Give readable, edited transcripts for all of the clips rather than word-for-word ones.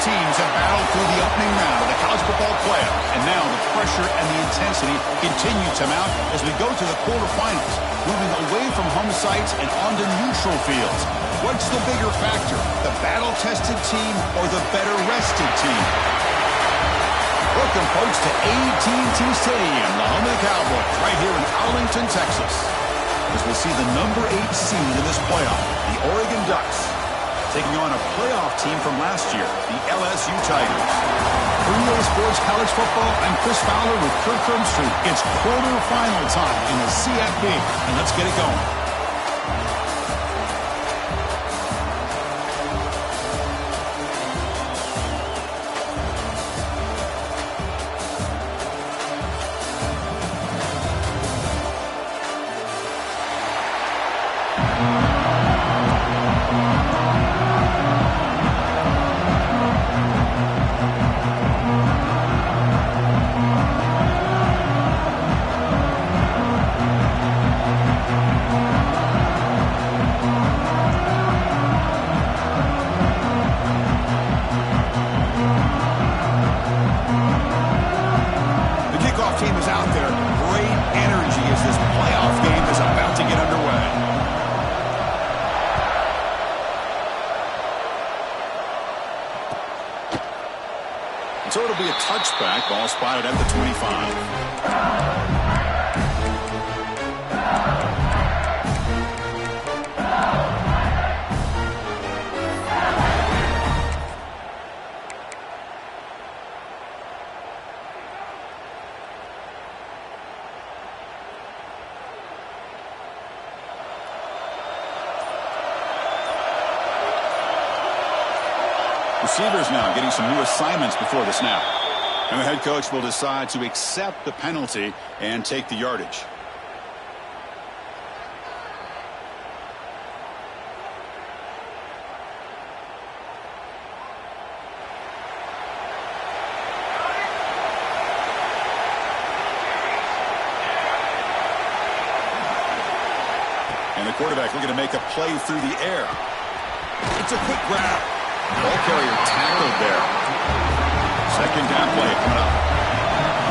teams have battled through the opening round of the college football playoff, and now the pressure and the intensity continue to mount as we go to the quarterfinals, moving away from home sites and onto neutral fields. What's the bigger factor, the battle-tested team or the better-rested team? Welcome, folks, to AT&T Stadium, the home of the Cowboys, right here in Arlington, Texas, as we'll see the number 8 seed in this playoff, the Oregon Ducks, taking on a playoff team from last year, the LSU Tigers. For EA Sports College Football, I'm Chris Fowler with Kirk Herbstreit. It's quarterfinal time in the CFP, and let's get it going. Team is out there. Great energy as this playoff game is about to get underway. And so it'll be a touchback. Ball spotted at the 25. Receivers now getting some new assignments before the snap. And the head coach will decide to accept the penalty and take the yardage. And the quarterback looking to make a play through the air. It's a quick grab. Ball carrier tackled there. Second down play coming up.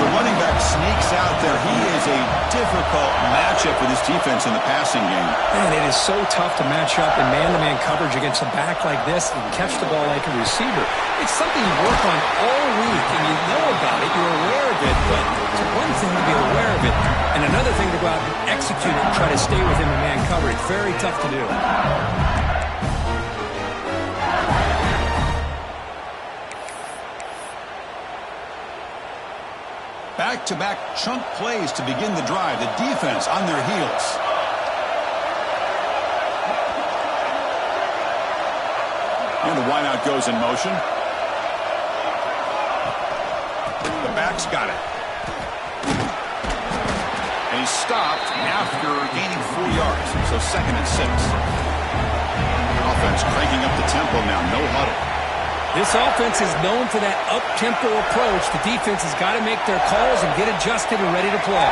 The running back sneaks out there. He is a difficult matchup for this defense in the passing game. Man, it is so tough to match up in man-to-man coverage against a back like this and catch the ball like a receiver. It's something you work on all week, and you know about it. You're aware of it, but it's one thing to be aware of it, and another thing to go out and execute it and try to stay within the man coverage. Very tough to do. Back-to-back chunk plays to begin the drive. The defense on their heels. And the wideout goes in motion. The back's got it. And he's stopped after gaining 4 yards. So 2nd and 6. Offense cranking up the tempo now. No huddle. This offense is known for that up-tempo approach. The defense has got to make their calls and get adjusted and ready to play.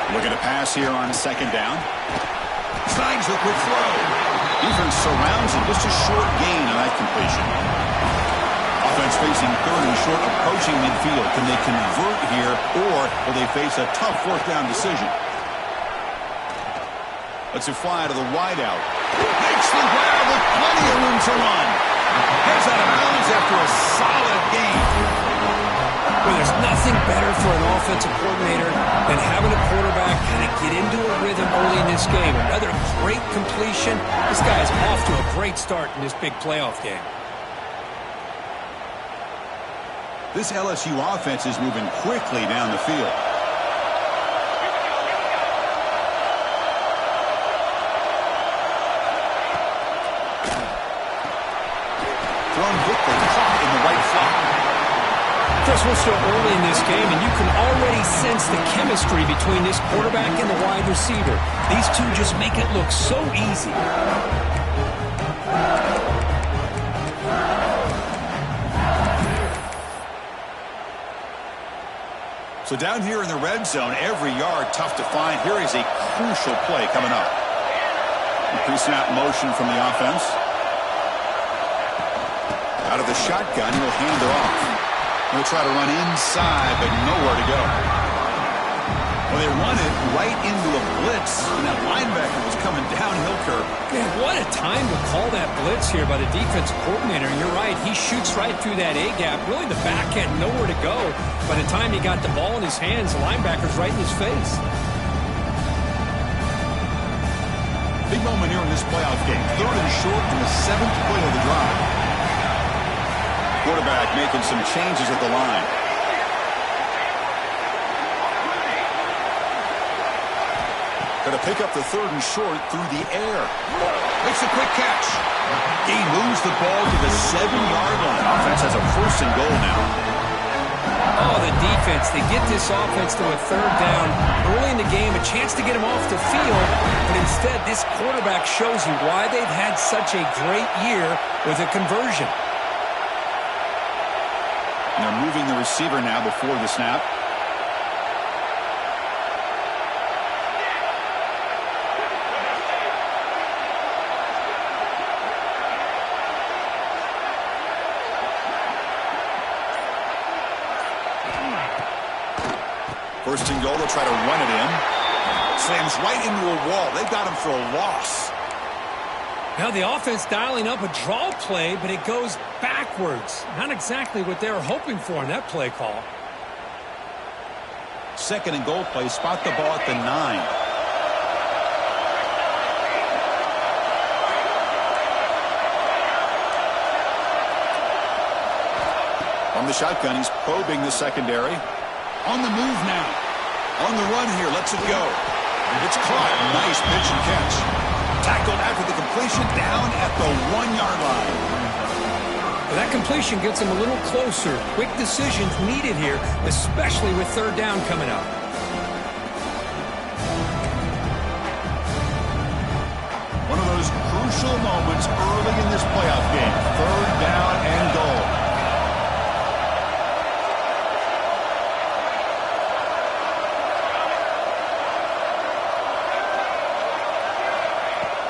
Looking to pass here on 2nd down. Slides the quick throw. Defense surrounds him. Just a short gain on that completion. Offense facing 3rd and short, approaching midfield. Can they convert here, or will they face a tough 4th down decision? Let's fly to the wideout. Makes the grab with plenty of room to run. Gets out of bounds after a solid game. Well, there's nothing better for an offensive coordinator than having a quarterback kind of get into a rhythm early in this game. Another great completion. This guy is off to a great start in this big playoff game. This LSU offense is moving quickly down the field. Quickly caught in the right slot. Chris, we're still early in this game, and you can already sense the chemistry between this quarterback and the wide receiver. These two just make it look so easy. So down here in the red zone, every yard tough to find. Here is a crucial play coming up. Pre-snap motion from the offense. Out of the shotgun, he'll hand it off. He'll try to run inside, but nowhere to go. Well, they run it right into a blitz, and that linebacker was coming downhill curve. Man, what a time to call that blitz here by the defensive coordinator. And you're right, he shoots right through that A-gap. Really, the back had nowhere to go. By the time he got the ball in his hands, the linebacker's right in his face. Big moment here in this playoff game. 3rd and short in the 7th play of the drive. Quarterback making some changes at the line. Going to pick up the 3rd and short through the air. Makes a quick catch. He moves the ball to the 7-yard line. Offense has a 1st and goal now. Oh, the defense. They get this offense to a 3rd down early in the game, a chance to get him off the field, but instead this quarterback shows you why they've had such a great year with a conversion. And they're moving the receiver now before the snap. First and goal, they'll try to run it in. Slams right into a wall. They got him for a loss. Now the offense dialing up a draw play, but it goes backwards. Not exactly what they were hoping for in that play call. 2nd and goal play. Spot the ball at the 9. From the shotgun, he's probing the secondary. On the move now. On the run here. Lets it go. It's caught. Nice pitch and catch. Tackled after the completion down at the 1-yard line. Well, that completion gets him a little closer. Quick decisions needed here, especially with 3rd down coming up. One of those crucial moments early in this playoff game. 3rd down and goal.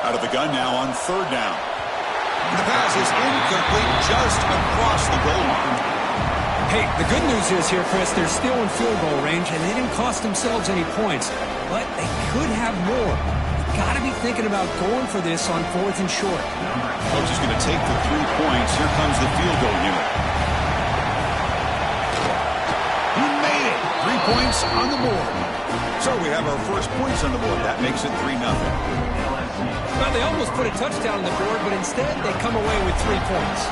Out of the gun now on 3rd down. The pass is incomplete just across the goal line. Hey, the good news is here, Chris, they're still in field goal range, and they didn't cost themselves any points. But they could have more. You've got to be thinking about going for this on 4th and short. Coach is going to take the 3 points. Here comes the field goal unit. He made it. 3 points on the board. So we have our first points on the board. That makes it 3-0. Well, they almost put a touchdown on the board, but instead they come away with 3 points.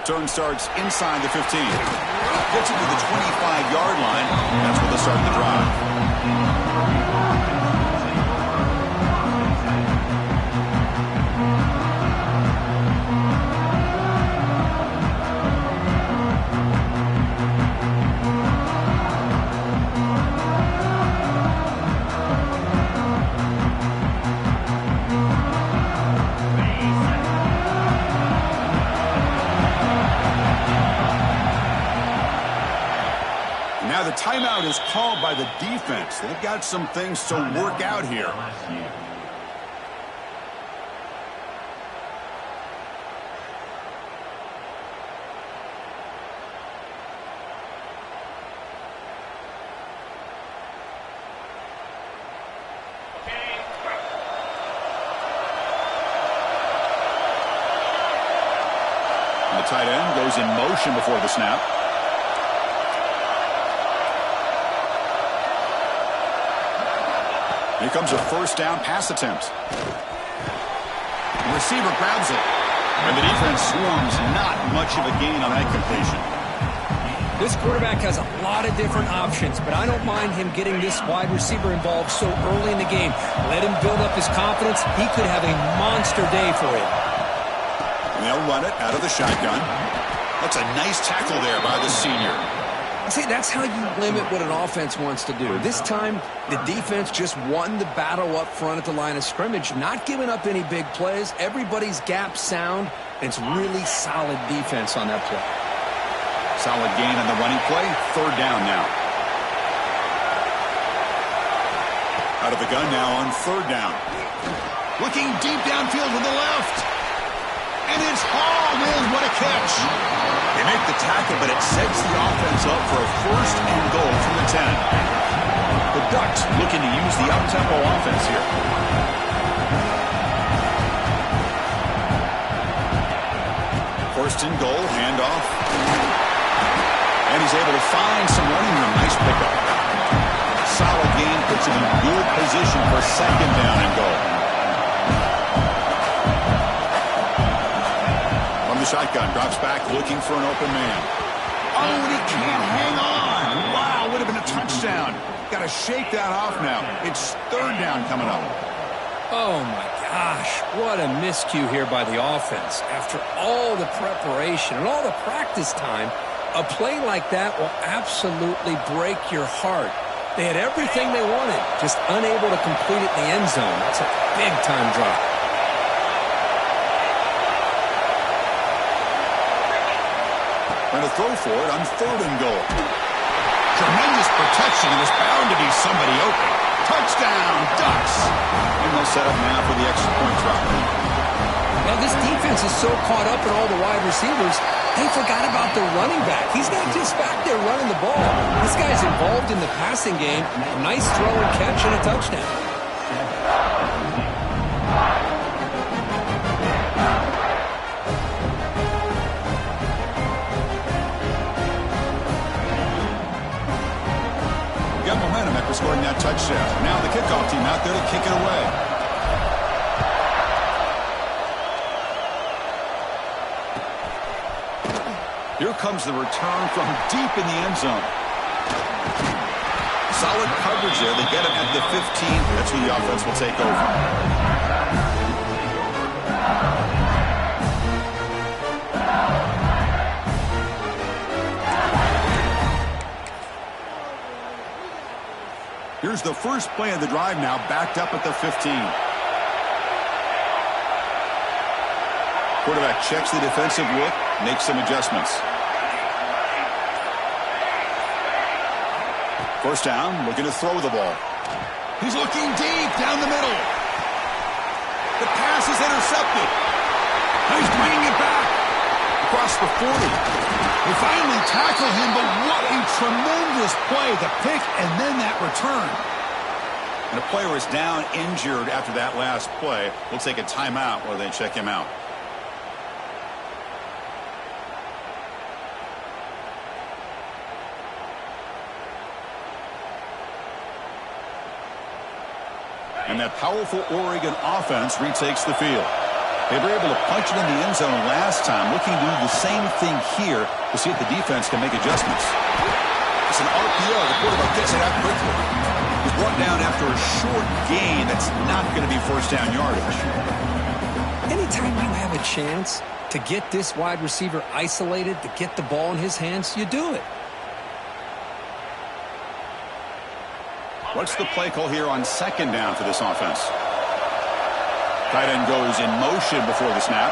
Turn starts inside the 15. Gets it to the 25-yard line. That's where they start the drive. Now the timeout is called by the defense. They've got some things to work out here. And the tight end goes in motion before the snap. Here comes a 1st down pass attempt. The receiver grabs it. And the defense swarms. Not much of a gain on that completion. This quarterback has a lot of different options, but I don't mind him getting this wide receiver involved so early in the game. Let him build up his confidence. He could have a monster day for him. And they'll run it out of the shotgun. That's a nice tackle there by the senior. See, that's how you limit what an offense wants to do. This time, the defense just won the battle up front at the line of scrimmage, not giving up any big plays. Everybody's gap sound, and it's really solid defense on that play. Solid gain on the running play. 3rd down now. Out of the gun now on third down. Looking deep downfield to the left. And it's hauled in. What a catch. They make the tackle, but it sets the offense up for a first and goal from the 10. The Ducks looking to use the up-tempo offense here. First and goal, handoff. And he's able to find some running room. Nice pickup. Solid game, puts him in good position for second down and goal. From the shotgun, drops back, looking for an open man. Oh, and he can't hang on. Wow, would have been a touchdown. Got to shake that off now. It's third down coming up. Oh, my gosh. What a miscue here by the offense. After all the preparation and all the practice time, a play like that will absolutely break your heart. They had everything they wanted, just unable to complete it in the end zone. That's a big-time drop. And a throw for it on third and goal. Tremendous protection, and there's bound to be somebody open. Touchdown, Ducks! And they'll set up now for the extra point drop. Well, this defense is so caught up in all the wide receivers, they forgot about their running back. He's not just back there running the ball. This guy's involved in the passing game. A nice throw and catch and a touchdown. Got momentum after scoring that touchdown. Now the kickoff team out there to kick it away. Here comes the return from deep in the end zone. Solid coverage there. They get him at the 15. That's who the offense will take over. Here's the first play of the drive now, backed up at the 15. Quarterback checks the defensive look, makes some adjustments. First down, looking to throw the ball. He's looking deep down the middle. The pass is intercepted. Now he's bringing it back across the 40. They finally tackle him, but what a tremendous play. The pick and then that return. And the player is down injured after that last play. We'll take a timeout while they check him out. And that powerful Oregon offense retakes the field. They were able to punch it in the end zone last time, looking to do the same thing here to see if the defense can make adjustments. It's an RPO. The quarterback gets it out quickly. He's brought down after a short gain that's not going to be first down yardage. Anytime you have a chance to get this wide receiver isolated, to get the ball in his hands, you do it. What's the play call here on second down for this offense? Tight end goes in motion before the snap.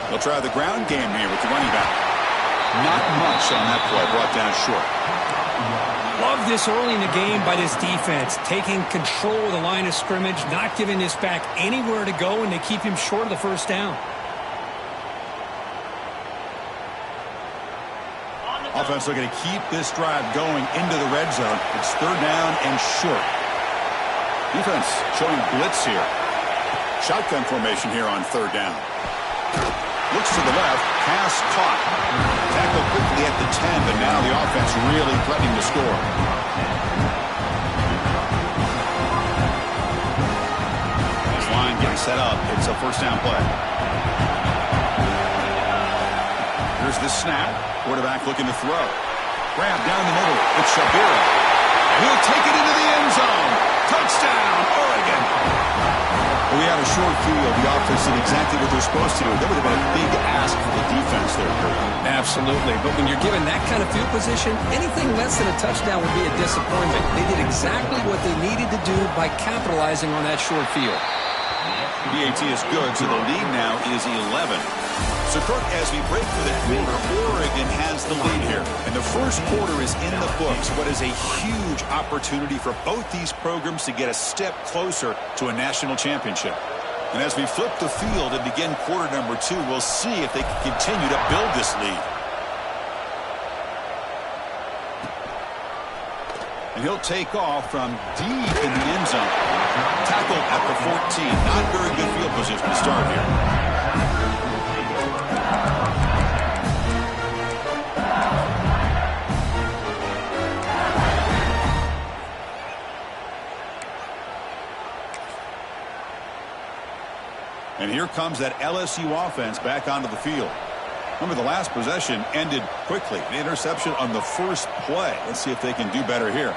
They'll try the ground game here with the running back. Not much on that play, brought down short. Love this early in the game by this defense, taking control of the line of scrimmage, not giving this back anywhere to go, and they keep him short of the first down. Offense looking to keep this drive going into the red zone. It's third down and short. Defense showing blitz here. Shotgun formation here on third down. Looks to the left. Pass caught. Tackled quickly at the 10, but now the offense really threatening to score. This line getting set up. It's a first down play. Here's the snap. Quarterback looking to throw. Grab down the middle. It's Shabira. He'll take it into the end zone. Touchdown, Oregon. We had a short field. The offense did exactly what they're supposed to do. That would have been a big ask for the defense there, Kurt. Absolutely. But when you're given that kind of field position, anything less than a touchdown would be a disappointment. They did exactly what they needed to do by capitalizing on that short field. PAT is good, so the lead now is 11. So, Kirk, as we break for the quarter, Oregon has the lead here. And the first quarter is in the books. What is a huge opportunity for both these programs to get a step closer to a national championship. And as we flip the field and begin quarter number 2, we'll see if they can continue to build this lead. And he'll take off from deep in the end zone. Tackled at the 14. Not very good field position to start here. And here comes that LSU offense back onto the field. Remember, the last possession ended quickly. An interception on the first play. Let's see if they can do better here.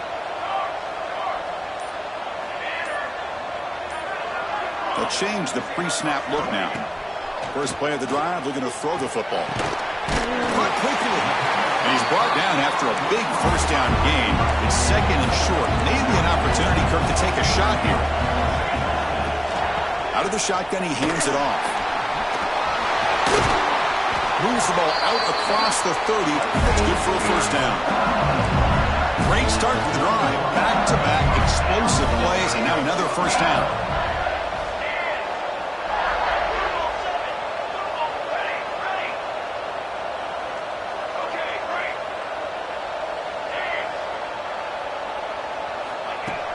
They'll change the pre-snap look now. First play of the drive, they're going to throw the football. Caught quickly. And he's brought down after a big first down gain. It's second and short. Maybe an opportunity, Kirk, to take a shot here. Out of the shotgun, he hands it off. Moves the ball out across the 30. That's good for a first down. Great start to the drive. Back-to-back explosive plays, and now another first down.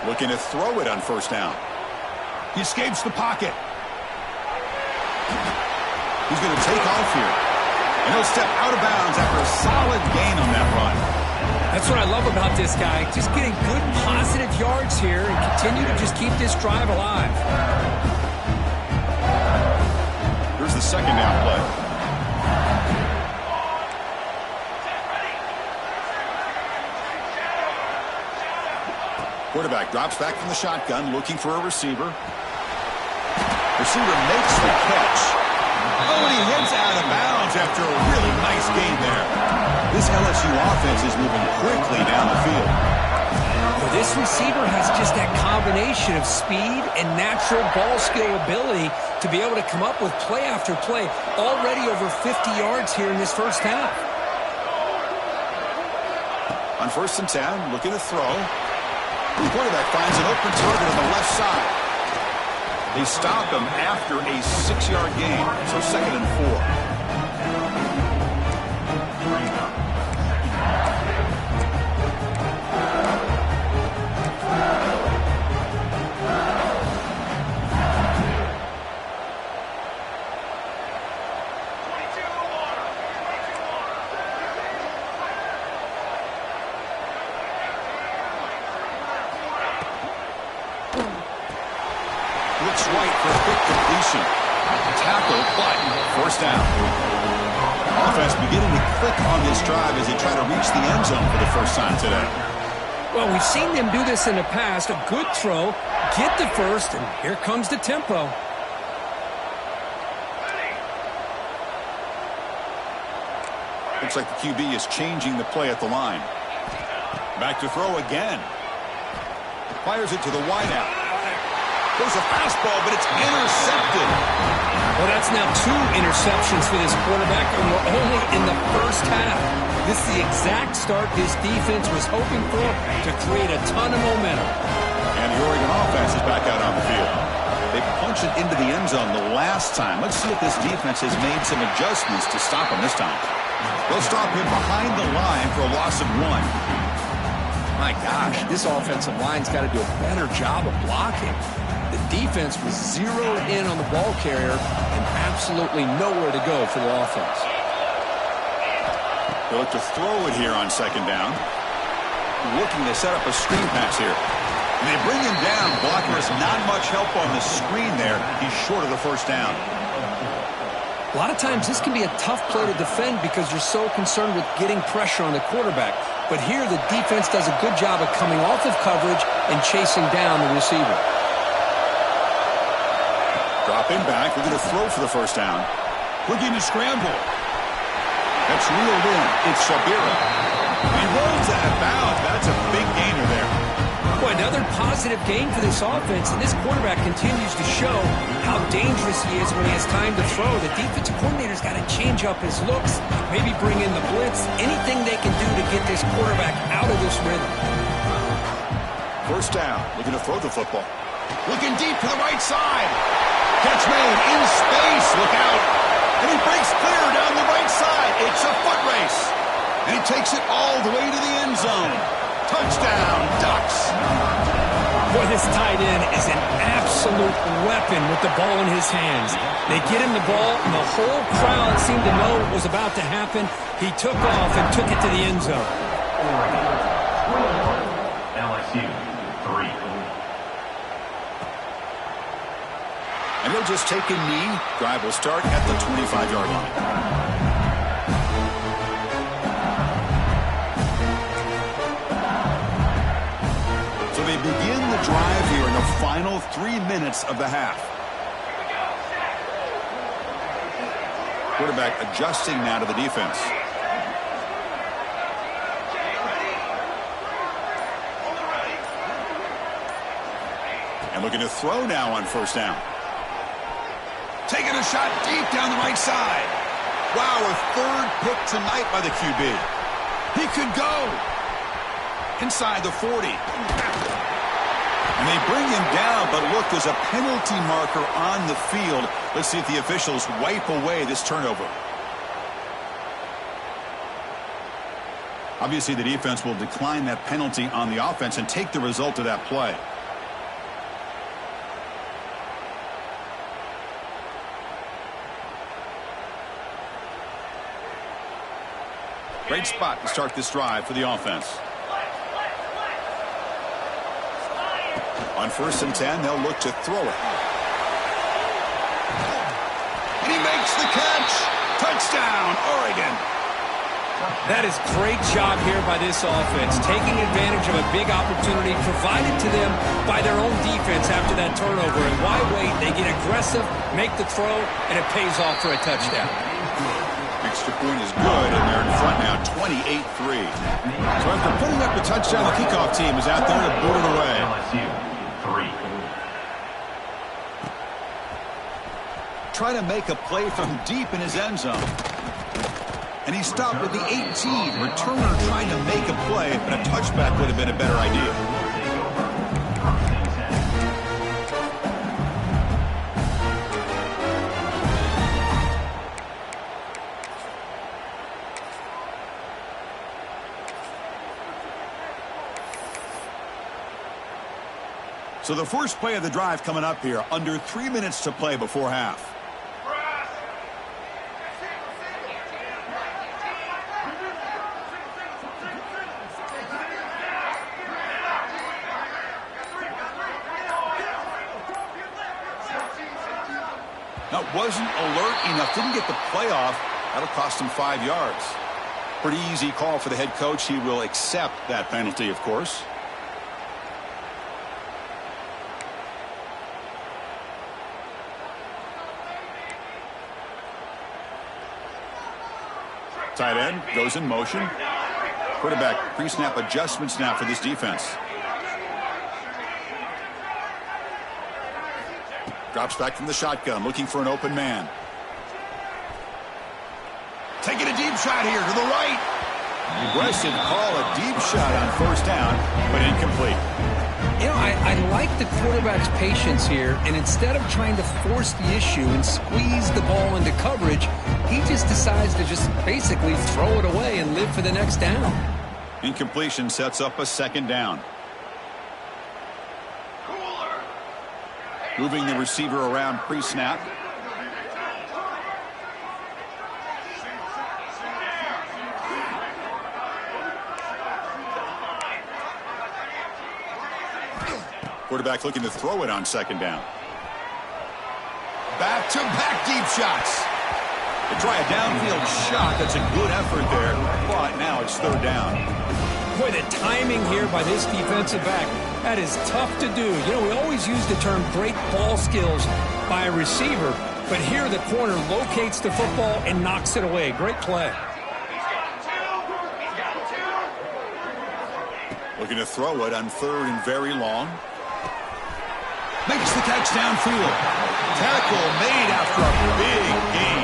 Looking to throw it on first down. He escapes the pocket. He's going to take off here. And he'll step out of bounds after a solid gain on that run. That's what I love about this guy. Just getting good, positive yards here and continue to just keep this drive alive. Here's the second down play. Quarterback drops back from the shotgun, looking for a receiver. Receiver makes the catch. Oh, and he heads out of bounds after a really nice gain there. This LSU offense is moving quickly down the field. Well, this receiver has just that combination of speed and natural ball skill ability to be able to come up with play after play. Already over 50 yards here in this first half. On first and 10, looking to throw. The quarterback finds an open target on the left side. They stop him after a 6-yard gain, so second and 4. Looks right for a quick completion. Tackle, but first down. Offense beginning to click on this drive as they try to reach the end zone for the first time today. Well, we've seen them do this in the past. A good throw, get the first, and here comes the tempo. Looks like the QB is changing the play at the line. Back to throw again. Fires it to the wideout. There's a fastball, but it's intercepted. Well, that's now 2 interceptions for this quarterback, and we're only in the first half. This is the exact start this defense was hoping for to create a ton of momentum. And the Oregon offense is back out on the field. They punched it into the end zone the last time. Let's see if this defense has made some adjustments to stop him this time. They'll stop him behind the line for a loss of 1. My gosh, this offensive line's got to do a better job of blocking. The defense was zeroed in on the ball carrier and absolutely nowhere to go for the offense. They'll look to throw it here on second down. Looking to set up a screen pass here. And they bring him down. Blocker has not much help on the screen there. He's short of the first down. A lot of times this can be a tough play to defend because you're so concerned with getting pressure on the quarterback. But here the defense does a good job of coming off of coverage and chasing down the receiver. Drop him back. We're going to throw for the first down. Looking to scramble. That's reeled in. It's Shabira. He rolls out of bounds. That's a big gainer there. Well, another positive game for this offense, and this quarterback continues to show how dangerous he is when he has time to throw. The defensive coordinator's got to change up his looks, maybe bring in the blitz, anything they can do to get this quarterback out of this rhythm. First down, looking to throw the football. Looking deep to the right side. Catch made in space. Look out. And he breaks clear down the right side. It's a foot race. And he takes it all the way to the end zone. Touchdown, Ducks. Boy, this tight end is an absolute weapon with the ball in his hands. They get him the ball, and the whole crowd seemed to know what was about to happen. He took off and took it to the end zone. LSU, 3. And they'll just take a knee. Drive will start at the 25-yard line. So they begin the drive here in the final 3 minutes of the half. Quarterback adjusting now to the defense. And looking to throw now on first down. Taking a shot deep down the right side. Wow, a third pick tonight by the QB. He could go inside the 40. And they bring him down, but look, there's a penalty marker on the field. Let's see if the officials wipe away this turnover. Obviously, the defense will decline that penalty on the offense and take the result of that play. Great spot to start this drive for the offense. On 1st and 10, they'll look to throw it. And he makes the catch. Touchdown, Oregon. That is great job here by this offense, taking advantage of a big opportunity provided to them by their own defense after that turnover. And why wait? They get aggressive, make the throw, and it pays off for a touchdown. Extra point is good, and they're in front now, 28-3. So after putting up the touchdown, the kickoff team is out there to boot it away. LSU, 3. Trying to make a play from deep in his end zone. And he stopped at the 18. Returner trying to make a play, but a touchback would have been a better idea. So the first play of the drive coming up here, under 3 minutes to play before half. Now, wasn't alert enough, didn't get the play off. That'll cost him 5 yards. Pretty easy call for the head coach. He will accept that penalty, of course. Tight end goes in motion. Quarterback pre-snap adjustments now for this defense. Drops back from the shotgun, looking for an open man. Taking a deep shot here to the right. Aggressive call, a deep shot on first down, but incomplete. You know, I like the quarterback's patience here, and instead of trying to force the issue and squeeze the ball into coverage, he just decides to just basically throw it away and live for the next down. Incompletion sets up a second down. Moving the receiver around pre-snap. Quarterback looking to throw it on second down. Back-to-back deep shots. They try a downfield shot. That's a good effort there. But now it's third down. Boy, the timing here by this defensive back, that is tough to do. You know, we always use the term great ball skills by a receiver, but here the corner locates the football and knocks it away. Great play. Looking to throw it on 3rd and very long. Makes the catch downfield. Tackle made after a big gain.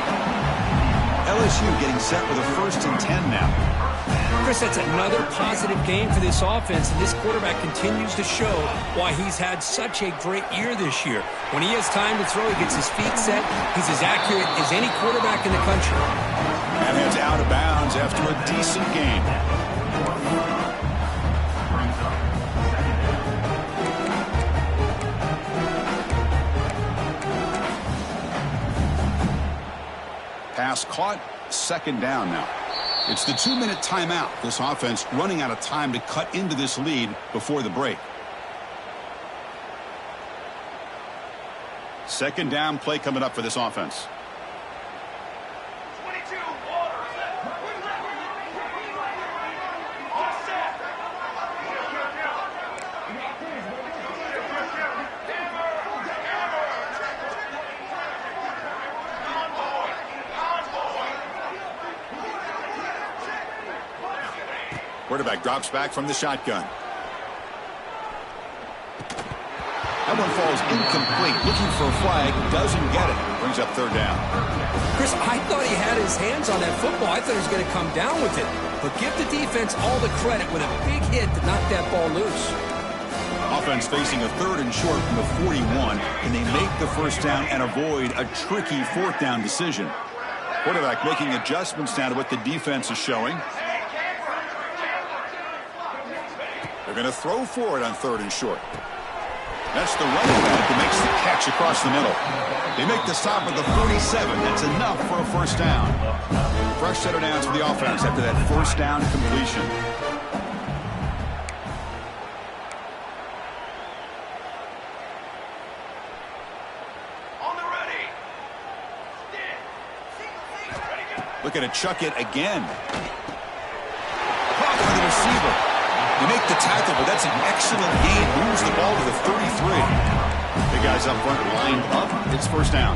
LSU getting set with a 1st and 10 now. Chris, that's another positive game for this offense, and this quarterback continues to show why he's had such a great year this year. When he has time to throw, he gets his feet set. He's as accurate as any quarterback in the country. And heads out of bounds after a decent game. Pass caught, 2nd down now. It's the 2-minute timeout. This offense running out of time to cut into this lead before the break. 2nd down play coming up for this offense. Quarterback drops back from the shotgun. That one falls incomplete. Looking for a flag. Doesn't get it. Brings up 3rd down. Chris, I thought he had his hands on that football. I thought he was going to come down with it. But give the defense all the credit with a big hit to knock that ball loose. Offense facing a 3rd and short from the 41. Can they make the 1st down and avoid a tricky 4th down decision? Quarterback making adjustments now to what the defense is showing. They're going to throw for it on 3rd and short. That's the running back who makes the catch across the middle. They make the stop at the 47. That's enough for a 1st down. Fresh set of downs for the offense after that 1st down completion. On the ready. Looking to chuck it again. Caught by the receiver. They make the tackle, but that's an excellent gain. Moves the ball to the 33. The guys up front lined up. It's 1st down.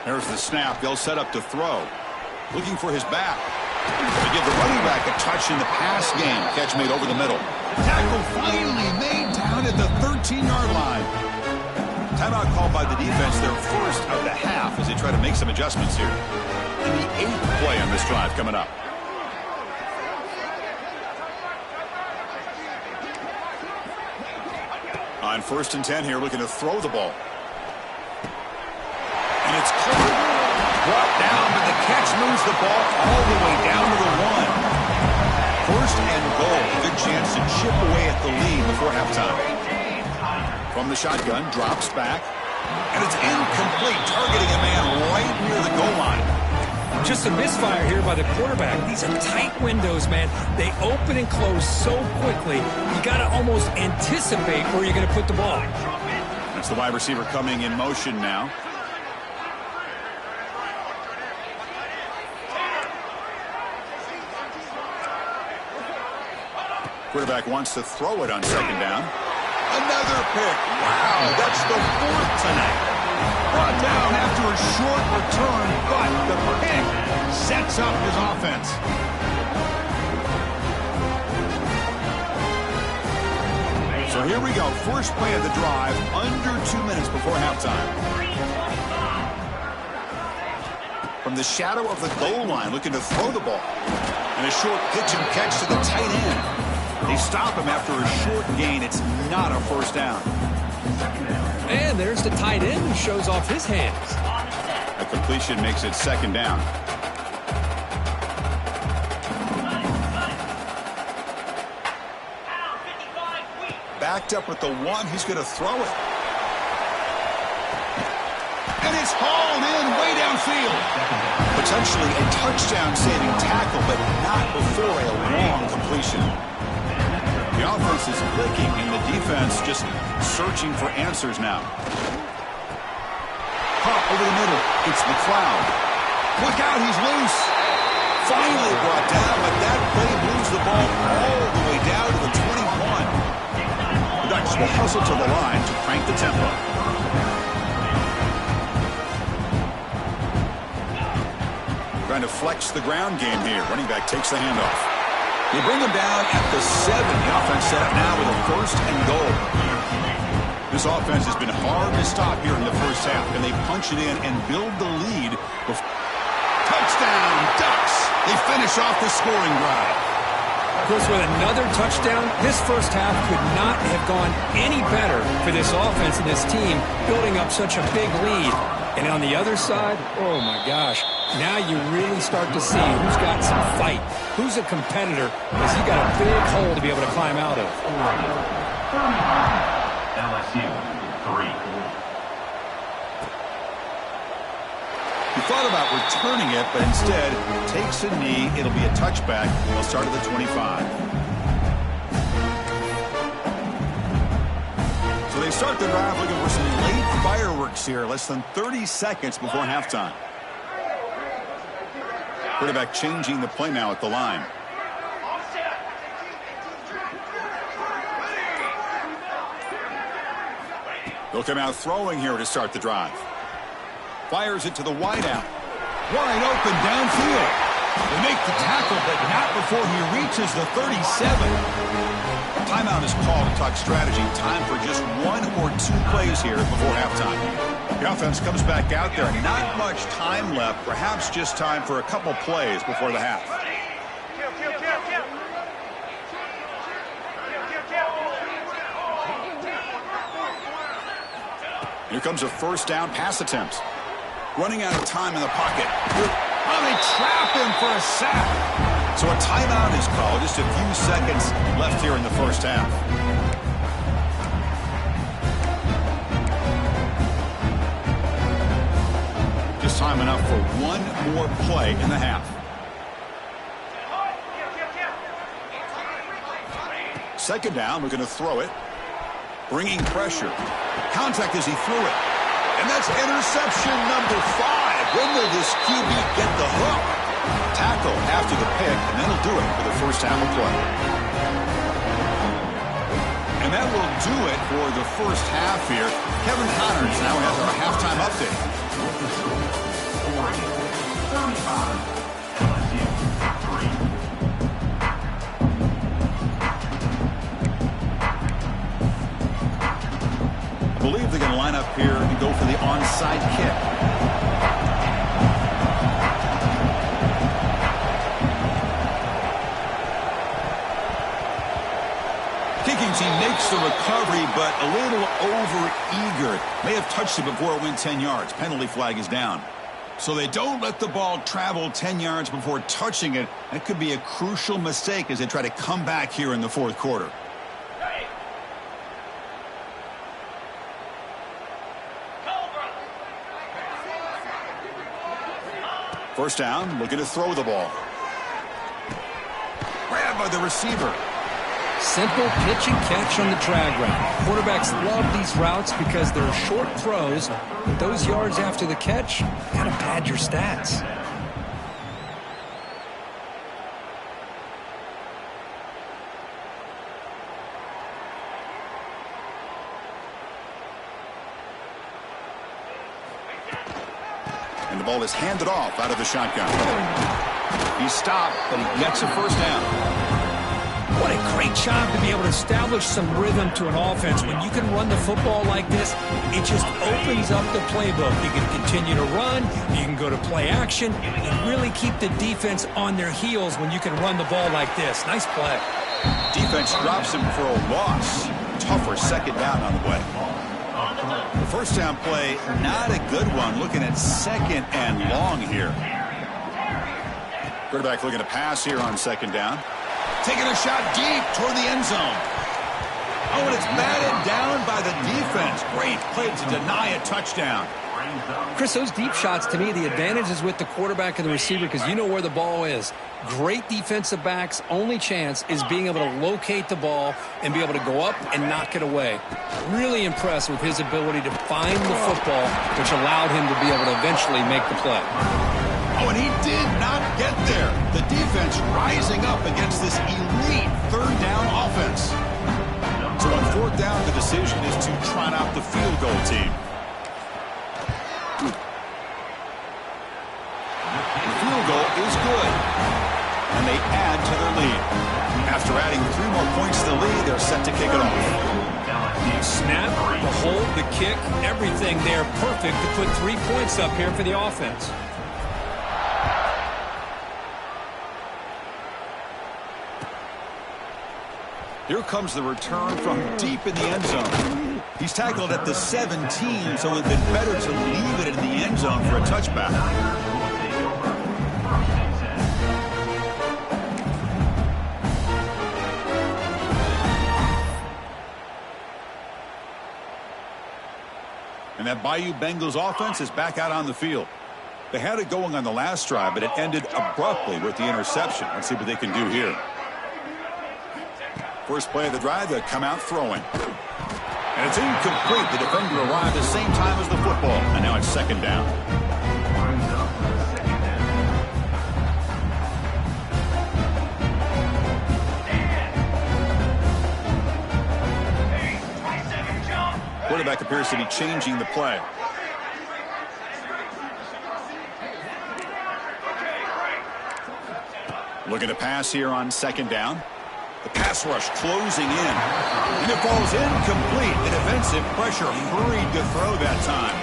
There's the snap. They'll set up to throw. Looking for his back. They give the running back a touch in the pass game. Catch made over the middle. Tackle finally made down at the 13-yard line. Timeout called by the defense, their 1st of the half, as they try to make some adjustments here. And the 8th play on this drive coming up. On 1st and 10 here, looking to throw the ball. And it's caught. Brought down, but the catch moves the ball all the way down to the 1. 1st and goal. A good chance to chip away at the lead before halftime. From the shotgun, drops back, and it's incomplete, targeting a man right near the goal line. Just a misfire here by the quarterback. These are tight windows, man. They open and close so quickly, you got to almost anticipate where you're going to put the ball. That's the wide receiver coming in motion now. Quarterback wants to throw it on 2nd down. Another pick. Wow, that's the 4th tonight. Brought down after a short return, but the pick sets up his offense. So here we go. First play of the drive, under 2 minutes before halftime. From the shadow of the goal line, looking to throw the ball. And a short pitch and catch to the tight end. They stop him after a short gain. It's not a 1st down. And there's the tight end who shows off his hands. A completion makes it 2nd down. Backed up at the 1. He's going to throw it. And it's hauled in way downfield. Potentially a touchdown-saving tackle, but not before a long completion. The offense is clicking, and the defense just searching for answers now. Caught over the middle. It's McLeod. Look out, he's loose. Finally brought down, but that play moves the ball all the way down to the 21. The Ducks will hustle to the line to crank the tempo. trying to flex the ground game here. Running back takes the handoff. They bring him down at the 7. The offense set up now with a 1st and goal. This offense has been hard to stop here in the first half, and they punch it in and build the lead. Touchdown, Ducks! They finish off the scoring drive. Of course, with another touchdown, this first half could not have gone any better for this offense and this team, building up such a big lead. And on the other side, oh my gosh, now you really start to see who's got some fight, who's a competitor, because you got a big hole to be able to climb out of. LSU 3. He thought about returning it, but instead takes a knee. It'll be a touchback. They'll start at the 25. So they start the drive looking for some late fireworks here. Less than 30 seconds before halftime. Quarterback changing the play now at the line. They'll come out throwing here to start the drive. Fires it to the wideout. Wide open downfield. They make the tackle, but not before he reaches the 37. Timeout is called to talk strategy. Time for just 1 or 2 plays here before halftime. The offense comes back out there. Not much time left. Perhaps just time for a couple plays before the half. Here comes a 1st down pass attempt. Running out of time in the pocket. Oh, they trap him for a sack. So a timeout is called. Just a few seconds left here in the first half. Just time enough for 1 more play in the half. Second down, we're going to throw it. Bringing pressure. Contact as he threw it. And that's interception number 5. When will this QB get the hook? Tackle after the pick, and that'll do it for the first half of play. And that will do it for the first half here. Kevin Connors now has our halftime update. 35, LSU 3. I believe they're going to line up here and go for the onside kick. Kicking team makes the recovery, but a little over-eager. May have touched it before it went 10 yards. Penalty flag is down. So they don't let the ball travel 10 yards before touching it. That could be a crucial mistake as they try to come back here in the 4th quarter. First down, looking to throw the ball. Grabbed by the receiver. Simple pitch and catch on the drag route. Quarterbacks love these routes because they're short throws, but those yards after the catch kind of pad your stats. And the ball is handed off out of the shotgun. He stopped, but he gets a first down. What a great job to be able to establish some rhythm to an offense. When you can run the football like this, it just opens up the playbook. You can continue to run, you can go to play action, and really keep the defense on their heels when you can run the ball like this. Nice play. Defense drops him for a loss. Tougher second down on the way. The first down play, not a good one. Looking at 2nd and long here. Quarterback looking to pass here on 2nd down. Taking a shot deep toward the end zone. Oh, and it's batted down by the defense. Great play to deny a touchdown. Chris, those deep shots, to me, the advantage is with the quarterback and the receiver because you know where the ball is. Great defensive backs' only chance is being able to locate the ball and be able to go up and knock it away. Really impressed with his ability to find the football, which allowed him to be able to eventually make the play. Oh, and he did not get there. The defense rising up against this elite 3rd down offense. So on 4th down, the decision is to trot out the field goal team. The field goal lead. After adding 3 more points to the lead, they're set to kick it off. Snap, the hold, the kick, everything there perfect to put 3 points up here for the offense. Here comes the return from deep in the end zone. He's tackled at the 17, so it would have been better to leave it in the end zone for a touchback. And that Bayou Bengals offense is back out on the field. They had it going on the last drive, but it ended abruptly with the interception. Let's see what they can do here. First play of the drive, they come out throwing. And it's incomplete. The defender arrived at the same time as the football. And now it's second down. Quarterback appears to be changing the play. Looking to pass here on second down. The pass rush closing in. And it falls incomplete. The defensive pressure hurried to throw that time.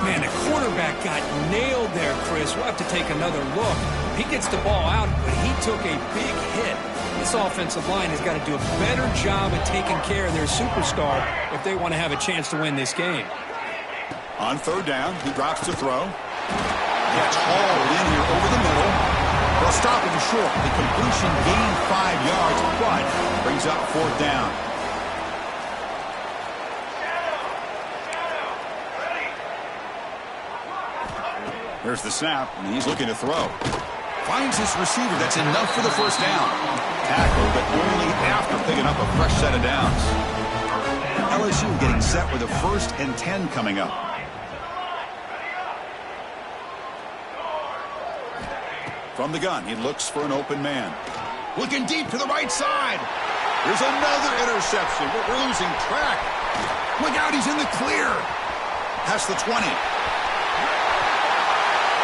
Man, the quarterback got nailed there, Chris. We'll have to take another look. He gets the ball out, but he took a big hit. This offensive line has got to do a better job at taking care of their superstar if they want to have a chance to win this game. On third down, he drops to throw. Catch hauled in here over the middle. They'll stop him short. The completion gained 5 yards, but brings up fourth down. There's the snap, and he's looking to throw. Finds his receiver. That's enough for the first down. Tackle, but only after picking up a fresh set of downs. LSU getting set with a 1st and 10 coming up. From the gun, he looks for an open man. Looking deep to the right side. Here's another interception. We're losing track. Look out, he's in the clear. Past the 20.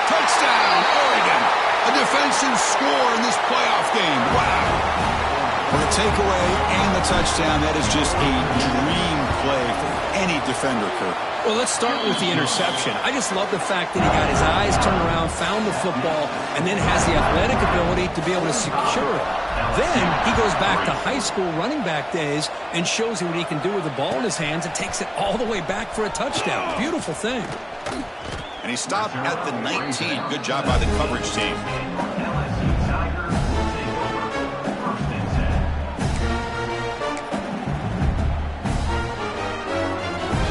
Touchdown, Oregon. A defensive score in this playoff game. Wow. For the takeaway and the touchdown, that is just a dream play for any defender, Kirk. Well, let's start with the interception. I just love the fact that he got his eyes turned around, found the football, and then has the athletic ability to be able to secure it. Then he goes back to high school running back days and shows you what he can do with the ball in his hands and takes it all the way back for a touchdown. Beautiful thing. And he stopped at the 19. Good job by the coverage team.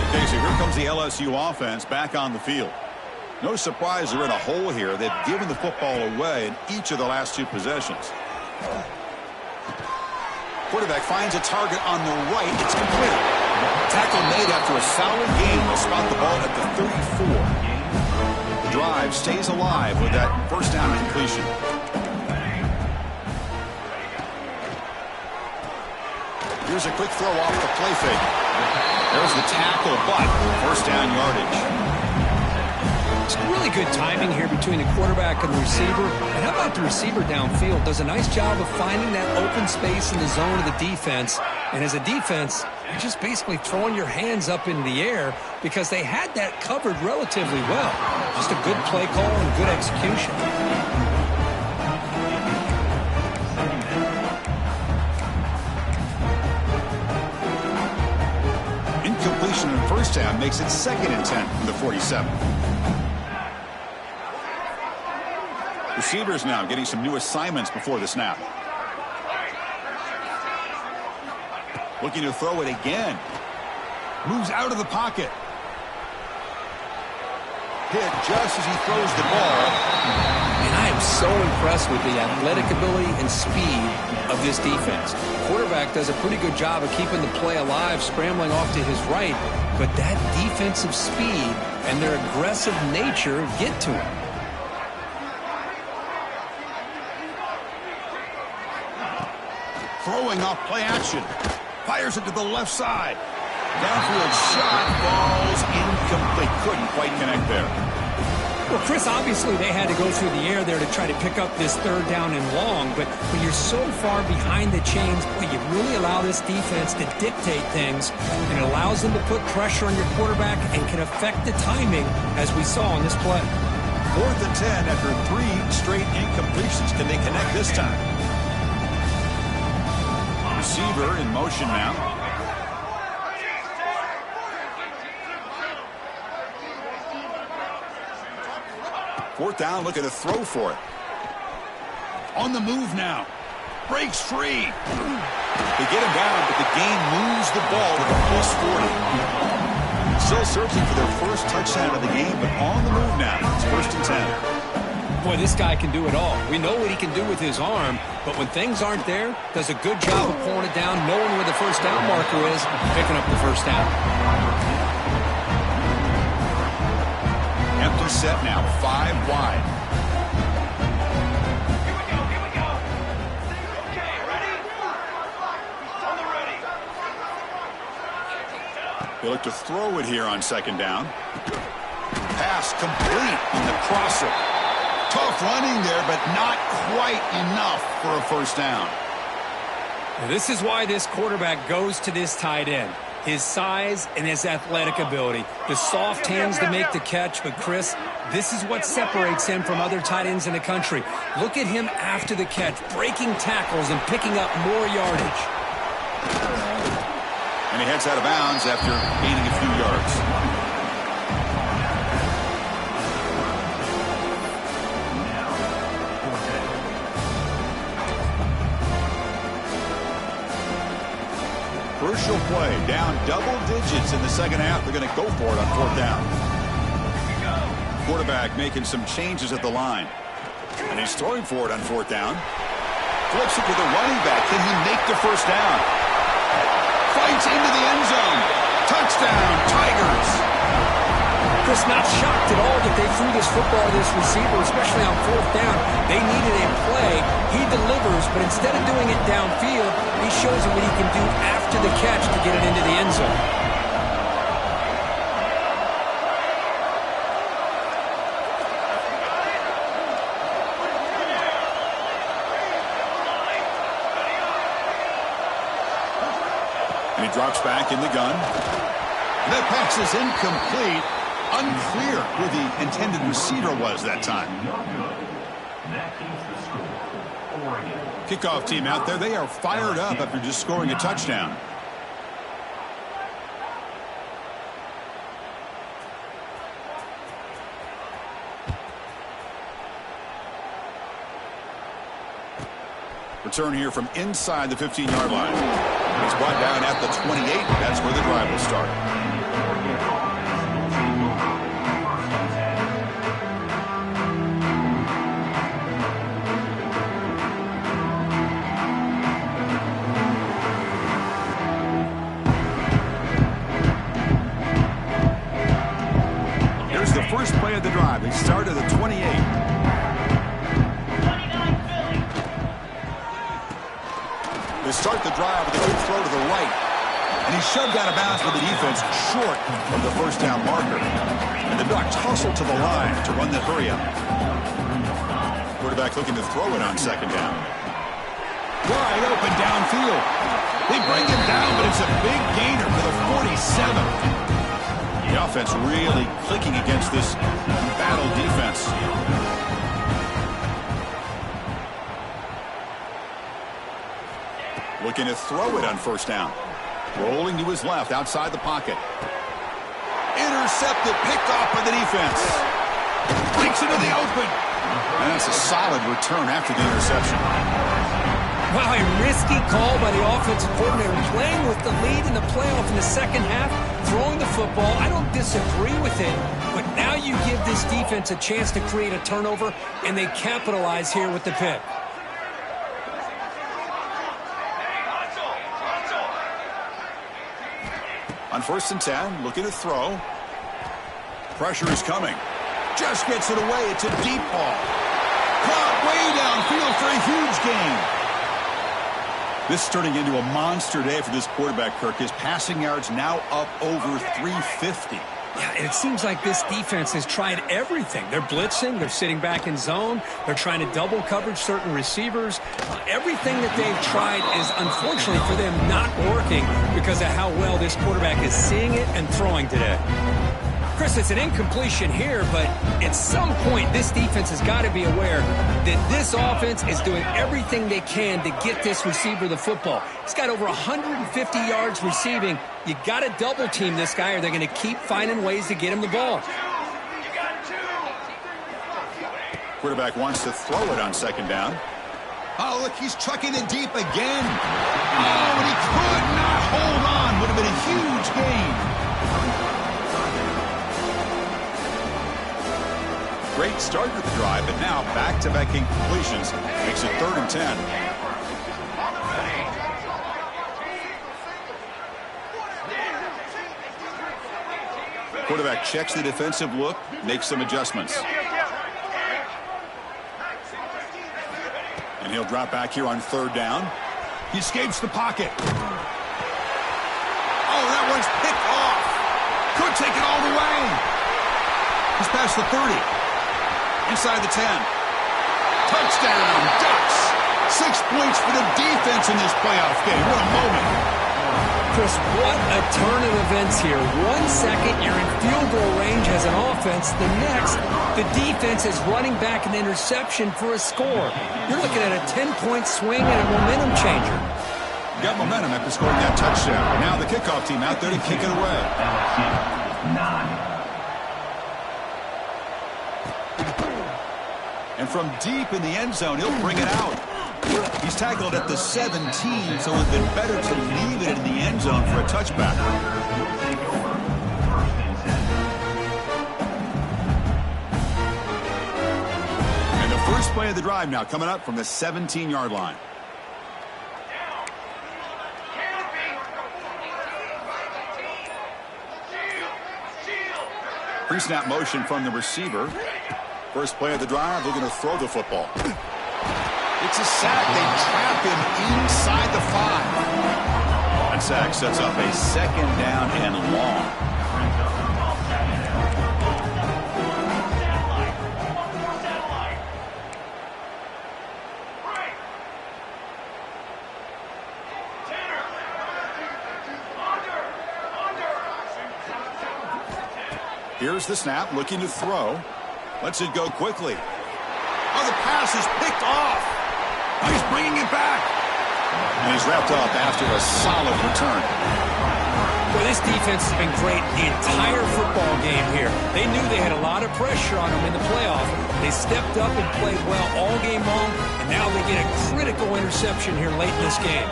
Okay, so here comes the LSU offense back on the field. No surprise they're in a hole here. They've given the football away in each of the last 2 possessions. Quarterback finds a target on the right. It's complete. Tackle made after a solid game. They'll spot the ball at the 34. The drive stays alive with that first down completion. Here's a quick throw off the play fake. There's the tackle, but first down yardage. It's really good timing here between the quarterback and the receiver. And how about the receiver downfield? Does a nice job of finding that open space in the zone of the defense. And as a defense, you're just basically throwing your hands up in the air because they had that covered relatively well. Just a good play call and good execution. Incompletion in first down makes it 2nd and 10 from the 47. Receivers now getting some new assignments before the snap. Looking to throw it again. Moves out of the pocket. Hit just as he throws the ball. And I am so impressed with the athletic ability and speed of this defense. The quarterback does a pretty good job of keeping the play alive, scrambling off to his right. But that defensive speed and their aggressive nature get to him. Throwing off play action. Fires it to the left side. Downfield shot falls incomplete. Couldn't quite connect there. Well, Chris, obviously they had to go through the air there to try to pick up this third down and long, but when you're so far behind the chains, well, you really allow this defense to dictate things, and it allows them to put pressure on your quarterback and can affect the timing, as we saw on this play. 4th and 10 after 3 straight incompletions. Can they connect this time? Receiver in motion now. 4th down, looking to throw for it. On the move now. Breaks free. They get him down, but the game moves the ball to the +40. Still searching for their first touchdown of the game, but on the move now. It's 1st and 10. Boy, this guy can do it all. We know what he can do with his arm, but when things aren't there, does a good job of pulling it down, knowing where the first down marker is, and picking up the first down. Empty set now, 5 wide. Here we go. Okay, ready? On the ready. They look to throw it here on 2nd down. Pass complete on the crosser. Tough running there, but not quite enough for a first down. Now, this is why this quarterback goes to this tight end. His size and his athletic ability. The soft hands to make the catch, but Chris, this is what separates him from other tight ends in the country. Look at him after the catch, breaking tackles and picking up more yardage. And he heads out of bounds after gaining a few yards. Crucial play, down double digits in the second half. They're going to go for it on 4th down. Quarterback making some changes at the line. And he's throwing for it on 4th down. Flips it to the running back. Can he make the first down? Fights into the end zone. Touchdown, Tigers. Chris, not shocked at all that they threw this football to this receiver, especially on 4th down. They needed a play. He delivers, but instead of doing it downfield, he shows him what he can do after the catch to get it into the end zone. And he drops back in the gun. That pass is incomplete. Unclear who the intended receiver was that time. Kickoff team out there. They are fired up after just scoring a touchdown. Return here from inside the 15-yard line. He's brought down at the 28. That's where the drive will start. Here's the first play of the drive. They start at the 28. They start the drive with a good throw to the right. And he's shoved out of bounds with the defense short of the first down marker. And the Ducks hustle to the line to run the hurry up. Quarterback looking to throw it on 2nd down. Wide open downfield. They bring him down, but it's a big gainer for the 47. The offense really clicking against this battle defense. Looking to throw it on 1st down. Rolling to his left outside the pocket. Intercepted, picked off by the defense. Breaks into the open. And that's a solid return after the interception. Wow, a risky call by the offensive coordinator, playing with the lead in the playoff in the second half, throwing the football. I don't disagree with it, but now you give this defense a chance to create a turnover, and they capitalize here with the pick. On 1st and 10, looking to throw. Pressure is coming. Just gets it away. It's a deep ball. Caught way downfield for a huge gain. This is turning into a monster day for this quarterback, Kirk. His passing yards now up over 350. Yeah, and it seems like this defense has tried everything. They're blitzing. They're sitting back in zone. They're trying to double coverage certain receivers. Everything that they've tried is, unfortunately for them, not working because of how well this quarterback is seeing it and throwing today. Chris, it's an incompletion here, but at some point, this defense has got to be aware that this offense is doing everything they can to get this receiver the football. He's got over 150 yards receiving. You got to double team this guy, or they're going to keep finding ways to get him the ball. Quarterback wants to throw it on second down. Oh, look, he's trucking it deep again. Oh, and he could not hold on. Would have been a huge gain. Great start to the drive, but now back-to-back incompletions makes it 3rd and 10. Quarterback checks the defensive look, makes some adjustments. And he'll drop back here on 3rd down. He escapes the pocket. Oh, that one's picked off. Could take it all the way. He's past the 30. Inside the 10. Touchdown, Ducks. 6 points for the defense in this playoff game. What a moment. Chris, what a turn of events here. 1 second, you're in field goal range as an offense. The next, the defense is running back an interception for a score. You're looking at a 10-point swing and a momentum changer. Got momentum after scoring that touchdown. Now the kickoff team out there to kick it away. LSU 9. And from deep in the end zone, he'll bring it out. He's tackled at the 17, so it would have been better to leave it in the end zone for a touchback. And the first play of the drive now coming up from the 17-yard line. Pre-snap motion from the receiver. First play of the drive, they're going to throw the football. It's a sack. They trap him inside the 5. That sack sets up a 2nd down and long. Here's the snap, looking to throw. Lets it go quickly. Oh, the pass is picked off. Oh, he's bringing it back. And he's wrapped up after a solid return. Well, this defense has been great the entire football game here. They knew they had a lot of pressure on them in the playoff. They stepped up and played well all game long, and now they get a critical interception here late in this game.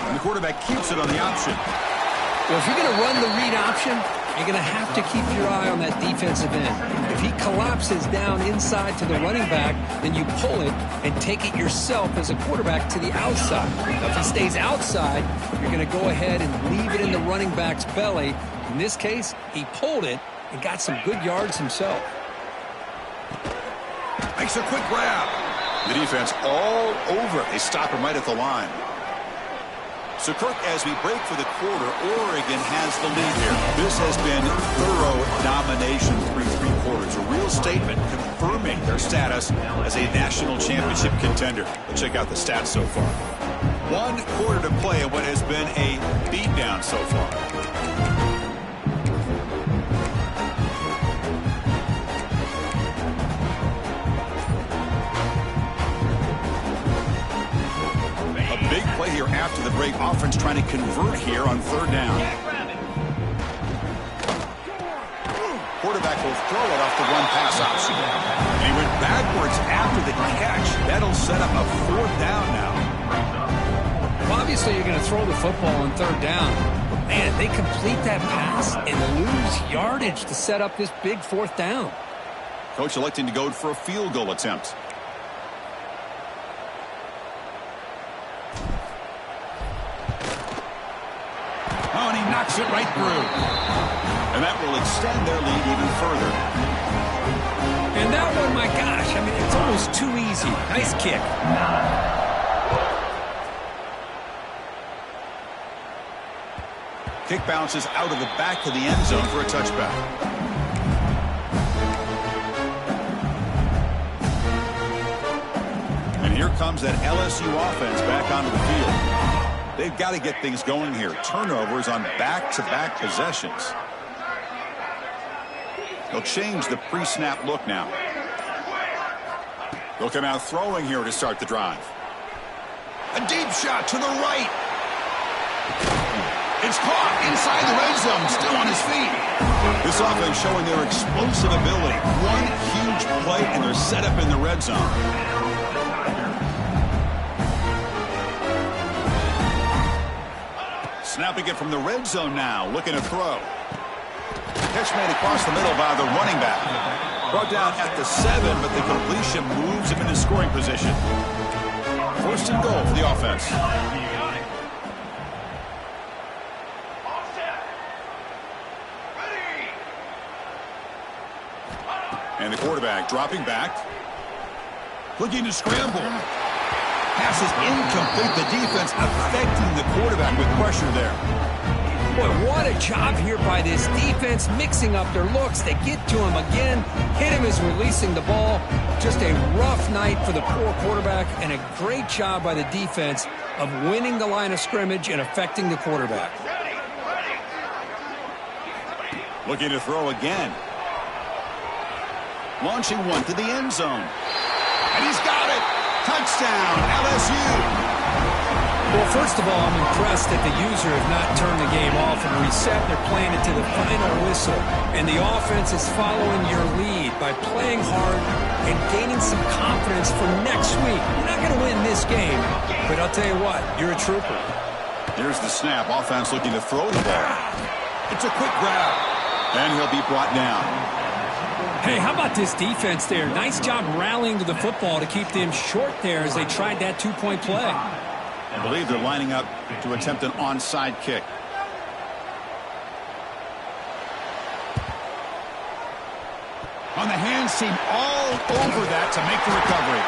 And the quarterback keeps it on the option. Well, if you're going to run the read option, you're going to have to keep your eye on that defensive end. If he collapses down inside to the running back, then you pull it and take it yourself as a quarterback to the outside. Now, if he stays outside, you're going to go ahead and leave it in the running back's belly. In this case, he pulled it and got some good yards himself. Makes a quick grab. The defense all over it. They stop him right at the line. So, Kirk, as we break for the quarter, Oregon has the lead here. This has been thorough domination through 3 quarters. A real statement confirming their status as a national championship contender. Let's check out the stats so far. 1 quarter to play in what has been a beatdown so far. Big play here after the break. Offense trying to convert here on 3rd down. Quarterback will throw it off the run-pass option. And he went backwards after the catch. That'll set up a 4th down now. Well, obviously, you're going to throw the football on 3rd down. Man, they complete that pass and lose yardage to set up this big 4th down. Coach electing to go for a field goal attempt. Oh, and he knocks it right through. And that will extend their lead even further. And that one, my gosh, I mean, it's almost too easy. Nice kick. Kick bounces out of the back of the end zone for a touchback. And here comes that LSU offense back onto the field. They've got to get things going here. Turnovers on back-to-back possessions. They'll change the pre-snap look now. They'll come out throwing here to start the drive. A deep shot to the right. It's caught inside the red zone, still on his feet. This offense showing their explosive ability. One huge play, and they're set up in the red zone. Snapping it from the red zone now, looking to throw. Catch made across the middle by the running back. Brought down at the 7, but the completion moves him into scoring position. First and goal for the offense. And the quarterback dropping back. Looking to scramble. Pass is incomplete. The defense affecting the quarterback with pressure there. Boy, what a job here by this defense, mixing up their looks. They get to him again. Hit him as releasing the ball. Just a rough night for the poor quarterback, and a great job by the defense of winning the line of scrimmage and affecting the quarterback. Looking to throw again. Launching one to the end zone. And he's got it. Touchdown, LSU. Well, first of all, I'm impressed that the user have not turned the game off and reset. They're playing it to the final whistle. And the offense is following your lead by playing hard and gaining some confidence for next week. You're not going to win this game, but I'll tell you what, you're a trooper. Here's the snap. Offense looking to throw the ball. It's a quick grab. And he'll be brought down. Hey, how about this defense there? Nice job rallying to the football to keep them short there as they tried that two-point play. I believe they're lining up to attempt an onside kick. On the hands team, all over that to make the recovery.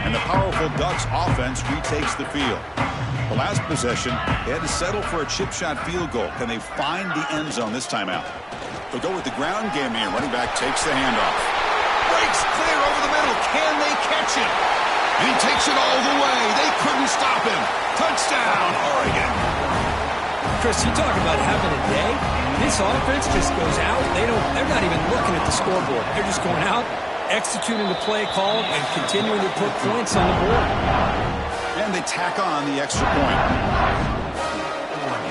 And the powerful Ducks offense retakes the field. The last possession, they had to settle for a chip shot field goal. Can they find the end zone this time out? They'll go with the ground game here. Running back takes the handoff. Breaks clear over the middle. Can they catch him? And he takes it all the way. They couldn't stop him. Touchdown, Oregon. Chris, you talk about having a day. This offense just goes out. They're not even looking at the scoreboard. They're just going out, executing the play called, and continuing to put points on the board. And they tack on the extra point.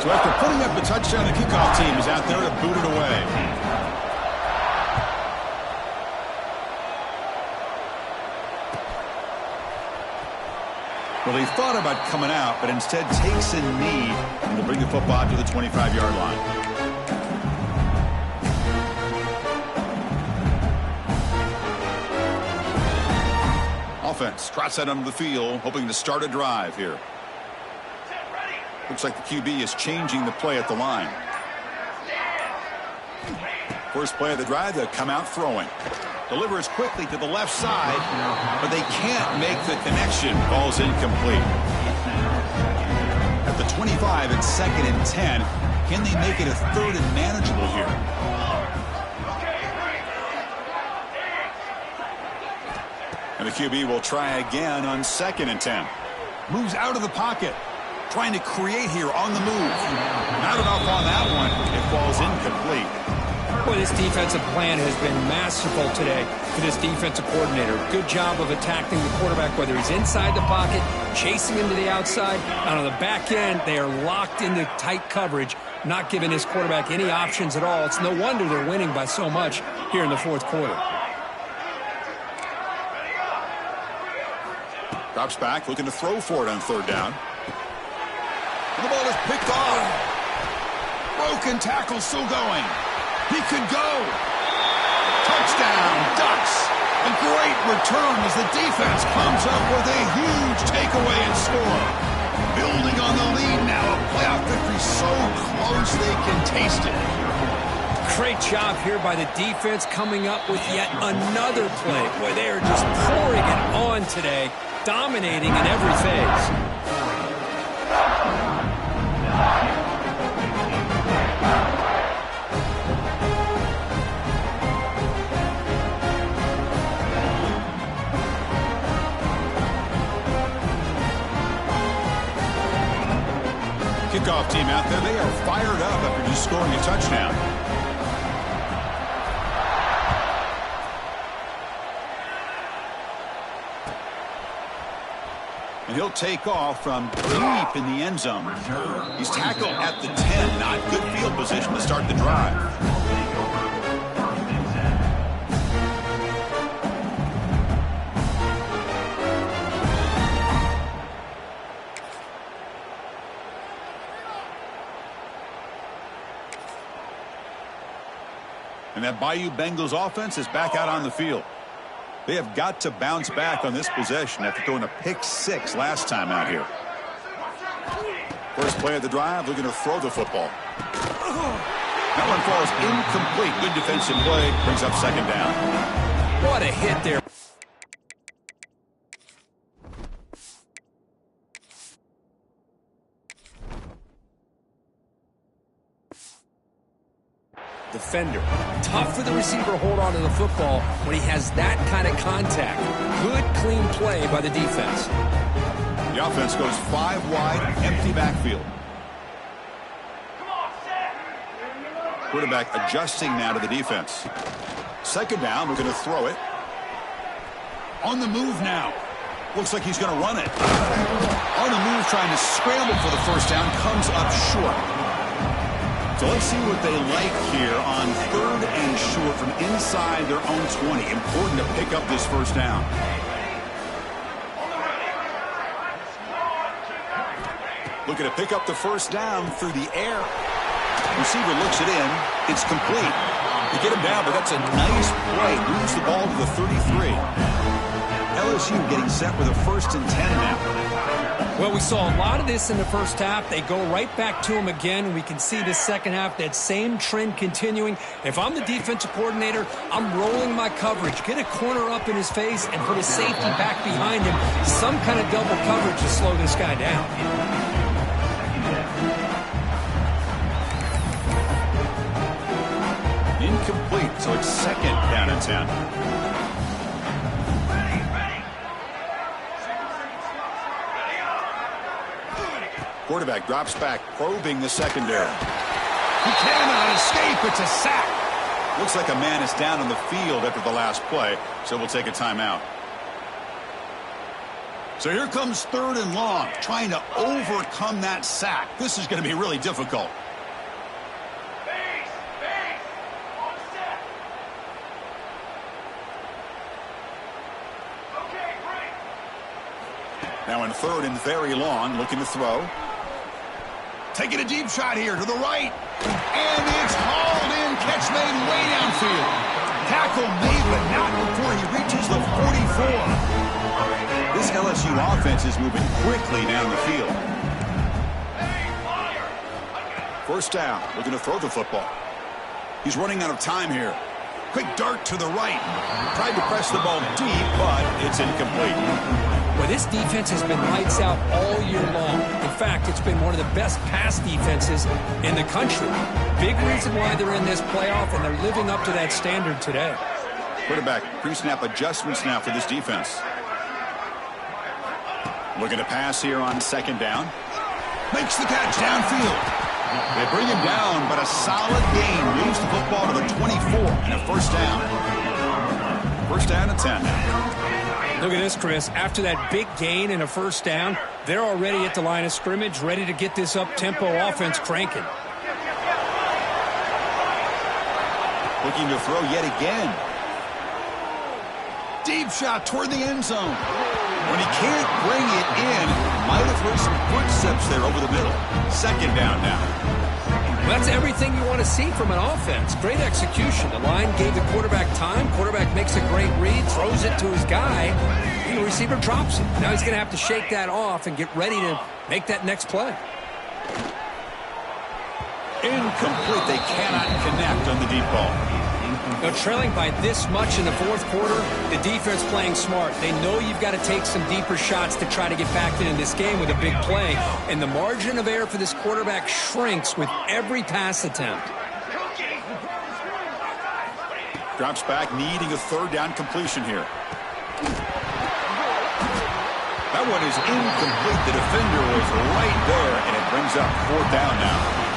So after putting up the touchdown, the kickoff team is out there to boot it away. Well, he thought about coming out, but instead takes a knee and will bring the football to the 25-yard line. Offense trots out onto the field, hoping to start a drive here. Looks like the QB is changing the play at the line. First play of the drive, they'll come out throwing. Delivers quickly to the left side, but they can't make the connection. Ball's incomplete. At the 25, it's 2nd and 10. Can they make it a 3rd and manageable here? And the QB will try again on 2nd and 10. Moves out of the pocket. Trying to create here on the move. Not enough on that one. It falls incomplete. Boy, this defensive plan has been masterful today for this defensive coordinator. Good job of attacking the quarterback, whether he's inside the pocket, chasing him to the outside. And on the back end, they are locked into tight coverage, not giving this quarterback any options at all. It's no wonder they're winning by so much here in the 4th quarter. Drops back, looking to throw for it on 3rd down. And the ball is picked off. Broken tackle still going. He could go. Touchdown, Ducks. A great return as the defense comes up with a huge takeaway and score. Building on the lead now. A playoff victory so close they can taste it. Great job here by the defense coming up with yet another play where they are just pouring it on today, dominating in every phase. Kickoff team out there, they are fired up after just scoring a touchdown. And he'll take off from deep in the end zone. He's tackled at the 10. Not good field position to start the drive. And that Bayou Bengals offense is back out on the field. They have got to bounce back on this possession after throwing a pick-6 last time out here. First play of the drive, they're going to throw the football. That one falls incomplete. Good defensive play. Brings up second down. What a hit there. Defender. Tough for the receiver to hold on to the football when he has that kind of contact. Good, clean play by the defense. The offense goes 5 wide, empty backfield. Quarterback adjusting now to the defense. Second down, we're going to throw it. On the move now. Looks like he's going to run it. On the move, trying to scramble for the first down, comes up short. So let's see what they like here on 3rd and short from inside their own 20. Important to pick up this first down. Looking to pick up the first down through the air. Receiver looks it in. It's complete. They get him down, but that's a nice play. Moves the ball to the 33. LSU getting set with a 1st and 10 now. Well, we saw a lot of this in the first half. They go right back to him again. We can see the second half, that same trend continuing. If I'm the defensive coordinator, I'm rolling my coverage. Get a corner up in his face and put a safety back behind him. Some kind of double coverage to slow this guy down. Incomplete, so it's 2nd down and 10. Quarterback drops back, probing the secondary. He cannot escape. It's a sack. Looks like a man is down on the field after the last play, so we'll take a timeout. So here comes 3rd and long, trying to overcome that sack. This is going to be really difficult. Now in 3rd and very long, looking to throw. Taking a deep shot here to the right. And it's hauled in. Catch made way downfield. Tackle made, but not before he reaches the 44. This LSU offense is moving quickly down the field. First down. Looking to throw the football. He's running out of time here. Quick dart to the right. Tried to press the ball deep, but it's incomplete. Well, this defense has been lights out all year long. In fact, it's been one of the best pass defenses in the country. Big reason why they're in this playoff, and they're living up to that standard today. Quarterback pre-snap adjustments now for this defense. Looking to pass here on 2nd down. Makes the catch downfield. They bring him down, but a solid gain moves the football to the 24 and a first down. First down and 10. Look at this, Chris. After that big gain and a first down, they're already at the line of scrimmage, ready to get this up-tempo offense cranking. Looking to throw yet again. Deep shot toward the end zone. When he can't bring it in, might have heard some footsteps there over the middle. 2nd down now. Well, that's everything you want to see from an offense. Great execution. The line gave the quarterback time. Quarterback makes a great read, throws it to his guy, and the receiver drops it. Now he's going to have to shake that off and get ready to make that next play. Incomplete. They cannot connect on the deep ball. Now, trailing by this much in the fourth quarter, the defense playing smart. They know you've got to take some deeper shots to try to get back into this game with a big play. And the margin of error for this quarterback shrinks with every pass attempt. Drops back, needing a third down completion here. That one is incomplete. The defender was right there, and it brings up fourth down now.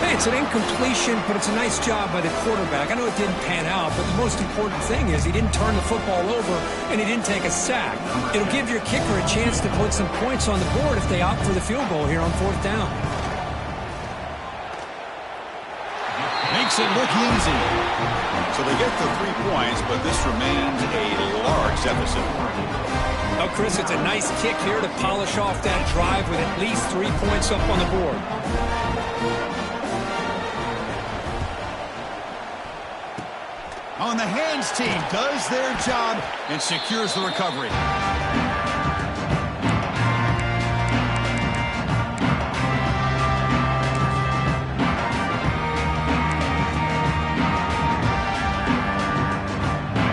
Hey, it's an incompletion, but it's a nice job by the quarterback. I know it didn't pan out, but the most important thing is he didn't turn the football over and he didn't take a sack. It'll give your kicker a chance to put some points on the board if they opt for the field goal here on fourth down. Makes it look easy. So they get the 3 points, but this remains a large deficit. Oh, Chris, it's a nice kick here to polish off that drive with at least 3 points up on the board. On the hands team does their job and secures the recovery.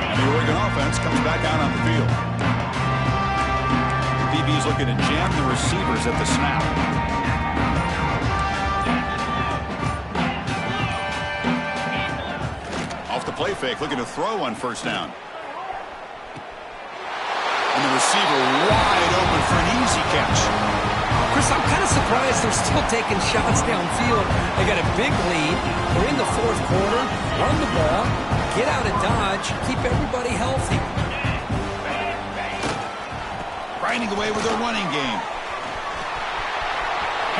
And the Oregon offense comes back out on the field. DB's looking to jam the receivers at the snap. Play fake, looking to throw on first down. And the receiver wide open for an easy catch. Chris, I'm kind of surprised they're still taking shots downfield. They got a big lead. We're in the fourth quarter. Run the ball, get out of Dodge, keep everybody healthy. Grinding away with their running game.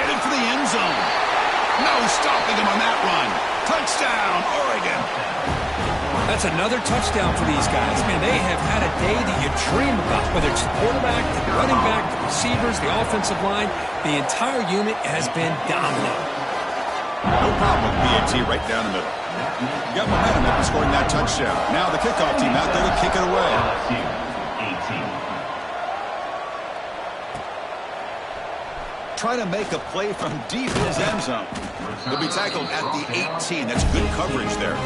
Headed for the end zone. No stopping him on that run. Touchdown, Oregon. That's another touchdown for these guys. Man, they have had a day that you dream about, whether it's the quarterback, the running back, the receivers, the offensive line. The entire unit has been dominant. No problem with BAT right down the middle. You got momentum after scoring that touchdown. Now the kickoff team out there to kick it away. Trying to make a play from deep in his end zone. He'll be tackled at the 18. That's good coverage there.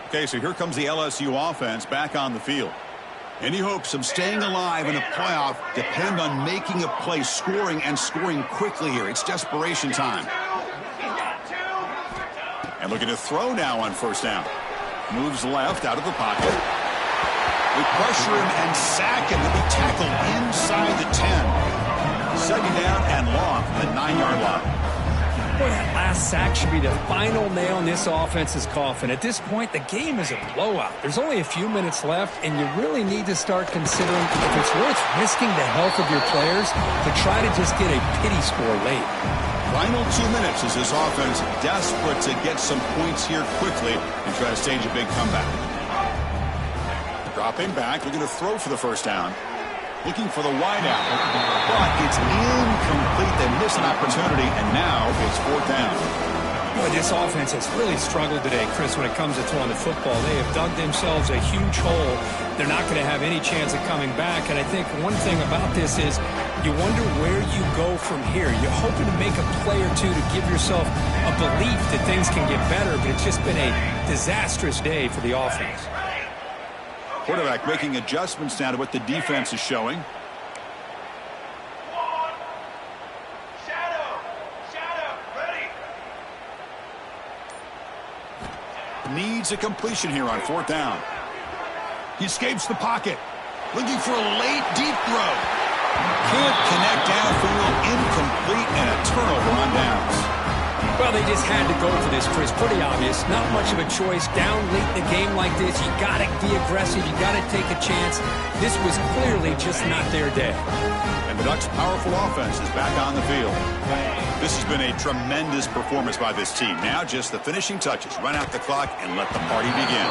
Okay, so here comes the LSU offense back on the field. Any hopes of staying alive in a playoff depend on making a play, scoring, and scoring quickly here. It's desperation time. And looking to throw now on first down. Moves left out of the pocket. They pressure him and sack him. He'll be tackled inside the 10. Second down and long from the 9-yard line. Boy, that last sack should be the final nail in this offense's coffin. At this point, the game is a blowout. There's only a few minutes left, and you really need to start considering if it's worth risking the health of your players to try to just get a pity score late. Final 2 minutes as this offense desperate to get some points here quickly and try to stage a big comeback. Dropping back, looking to throw for the first down. Looking for the wideout, but it's incomplete. They miss an opportunity, and now it's fourth down. Boy, this offense has really struggled today, Chris, when it comes to throwing the football. They have dug themselves a huge hole. They're not going to have any chance of coming back, and I think one thing about this is you wonder where you go from here. You're hoping to make a play or two to give yourself a belief that things can get better, but it's just been a disastrous day for the offense. Quarterback making adjustments now to what the defense is showing. Shadow, ready. Needs a completion here on fourth down. He escapes the pocket. Looking for a late deep throw. Can't connect downfield. Incomplete and a turnover on downs. Well, they just had to go for this, Chris. Pretty obvious. Not much of a choice. Down late in a game like this, you got to be aggressive. You got to take a chance. This was clearly just not their day. And the Ducks' powerful offense is back on the field. This has been a tremendous performance by this team. Now just the finishing touches. Run out the clock and let the party begin.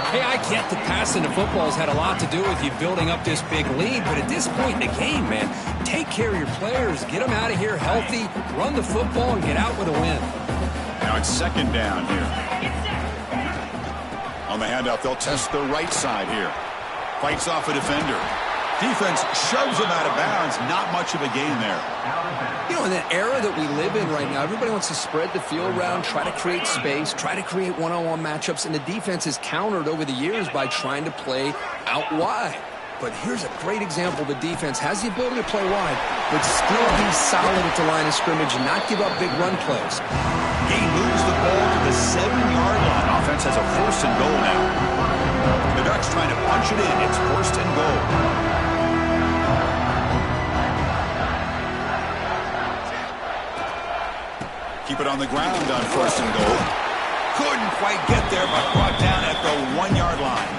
Hey, I get the passing the football's had a lot to do with you building up this big lead, but at this point in the game, man, take care of your players. Get them out of here healthy, run the football, and get out with a win. Now it's second down here. On the handoff, they'll test the right side here. Fights off a defender. Defense shoves him out of bounds. Not much of a gain there. You know, in that era that we live in right now, everybody wants to spread the field around, try to create space, try to create one-on-one matchups, and the defense has countered over the years by trying to play out wide. But here's a great example. The defense has the ability to play wide, but still be solid at the line of scrimmage and not give up big run plays. He moves the ball to the 7-yard line. Offense has a first and goal now. The Ducks trying to punch it in. It's first and goal. Keep it on the ground on first and goal. Couldn't quite get there, but brought down at the 1-yard line.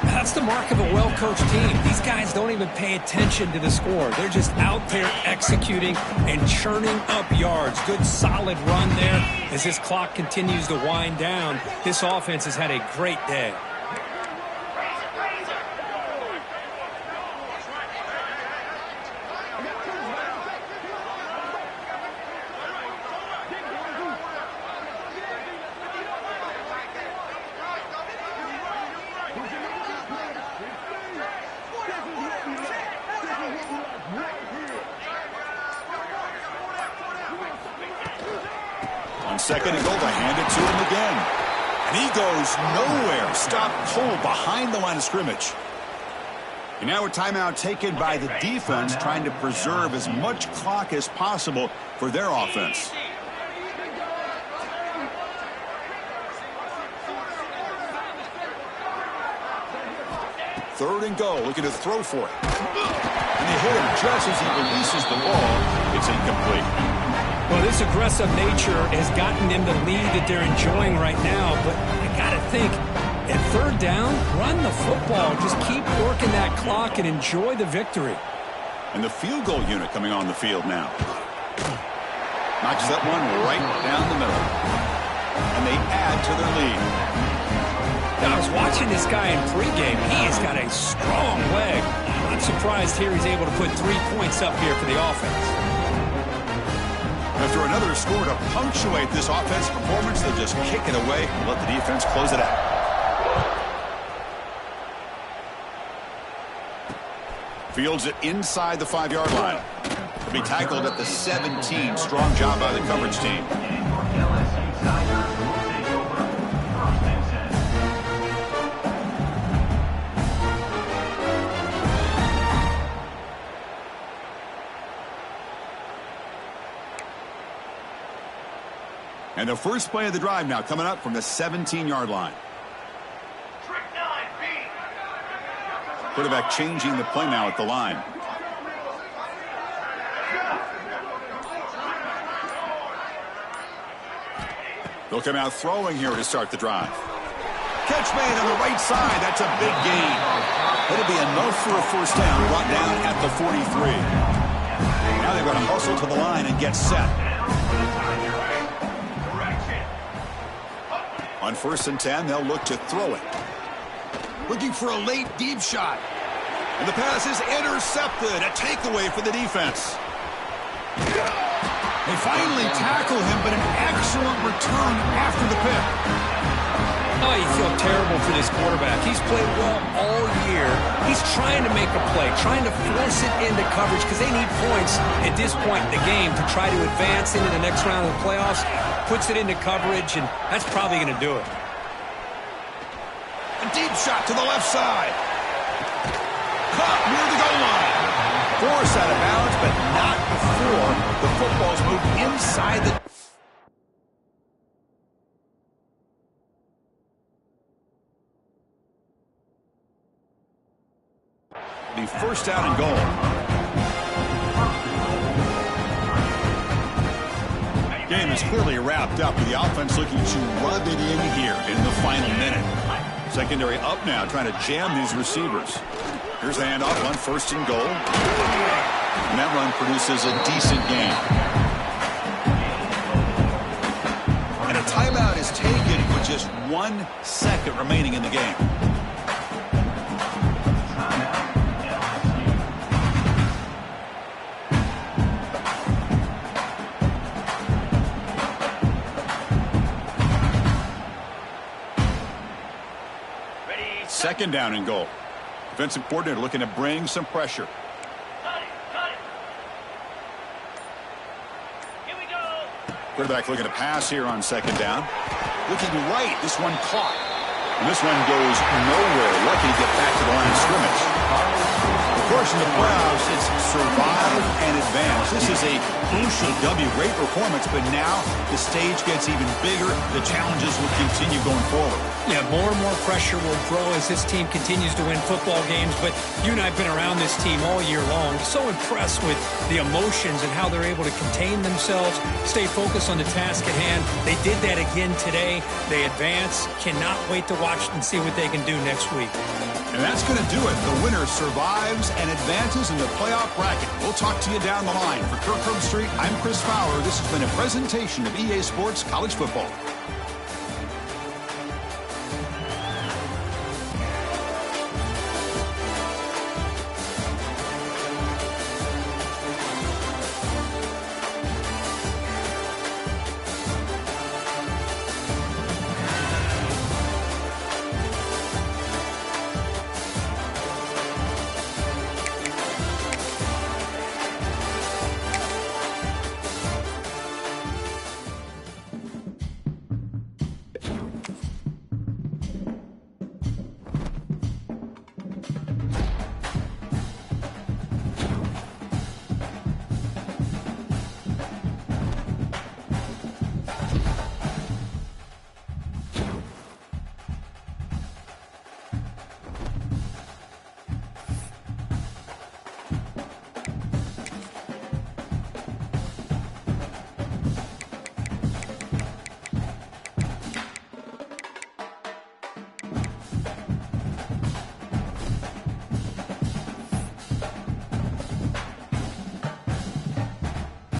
That's the mark of a well-coached team. These guys don't even pay attention to the score. They're just out there executing and churning up yards. Good, solid run there. As this clock continues to wind down, this offense has had a great day. Second and goal, to hand it to him again. And he goes nowhere. Stop cold behind the line of scrimmage. And now a timeout taken by the defense, trying to preserve as much clock as possible for their offense. Third and goal, looking to throw for it. And they hit him just as he releases the ball. It's incomplete. Well, this aggressive nature has gotten them the lead that they're enjoying right now. But I got to think, at third down, run the football. Just keep working that clock and enjoy the victory. And the field goal unit coming on the field now. Knocks that one right down the middle. And they add to their lead. Now, I was watching this guy in pregame. He has got a strong leg. I'm not surprised here he's able to put 3 points up here for the offense. After another score to punctuate this offensive performance, they'll just kick it away and let the defense close it out. Fields it inside the 5-yard line. To be tackled at the 17. Strong job by the coverage team. And the first play of the drive now coming up from the 17-yard line. Trick 9B. Quarterback changing the play now at the line. They'll come out throwing here to start the drive. Catch made on the right side. That's a big gain. It'll be enough for a first down, brought down at the 43. Now they've got to hustle to the line and get set. On first and 10, they'll look to throw it. Looking for a late deep shot. And the pass is intercepted. A takeaway for the defense. They finally tackle him, but an excellent return after the pick. Oh, you feel terrible for this quarterback. He's played well all year. He's trying to make a play, trying to force it into coverage because they need points at this point in the game to try to advance into the next round of the playoffs. Puts it into coverage, and that's probably going to do it. A deep shot to the left side. Caught near the goal line. Forced out of bounds, but not before the football's moved inside the... The first down and goal. Game is clearly wrapped up with the offense looking to rub it in here in the final minute. Secondary up now, trying to jam these receivers. Here's a handoff on 1st and goal. And that run produces a decent gain. And a timeout is taken with just 1 second remaining in the game. Second down and goal. Defensive coordinator looking to bring some pressure. Here we go. Quarterback looking to pass here on 2nd down. Looking right. This one caught. And this one goes nowhere. Lucky to get back to the line of scrimmage. Of course, in the playoffs, it's survive and advance. This is a crucial W. Great performance, but now the stage gets even bigger. The challenges will continue going forward. Yeah, more and more pressure will grow as this team continues to win football games. But you and I have been around this team all year long. So impressed with the emotions and how they're able to contain themselves, stay focused on the task at hand. They did that again today. They advance. Cannot wait to watch and see what they can do next week. And that's going to do it. The winner survives and advances in the playoff bracket. We'll talk to you down the line. For Kirk Street, I'm Chris Fowler. This has been a presentation of EA Sports College Football.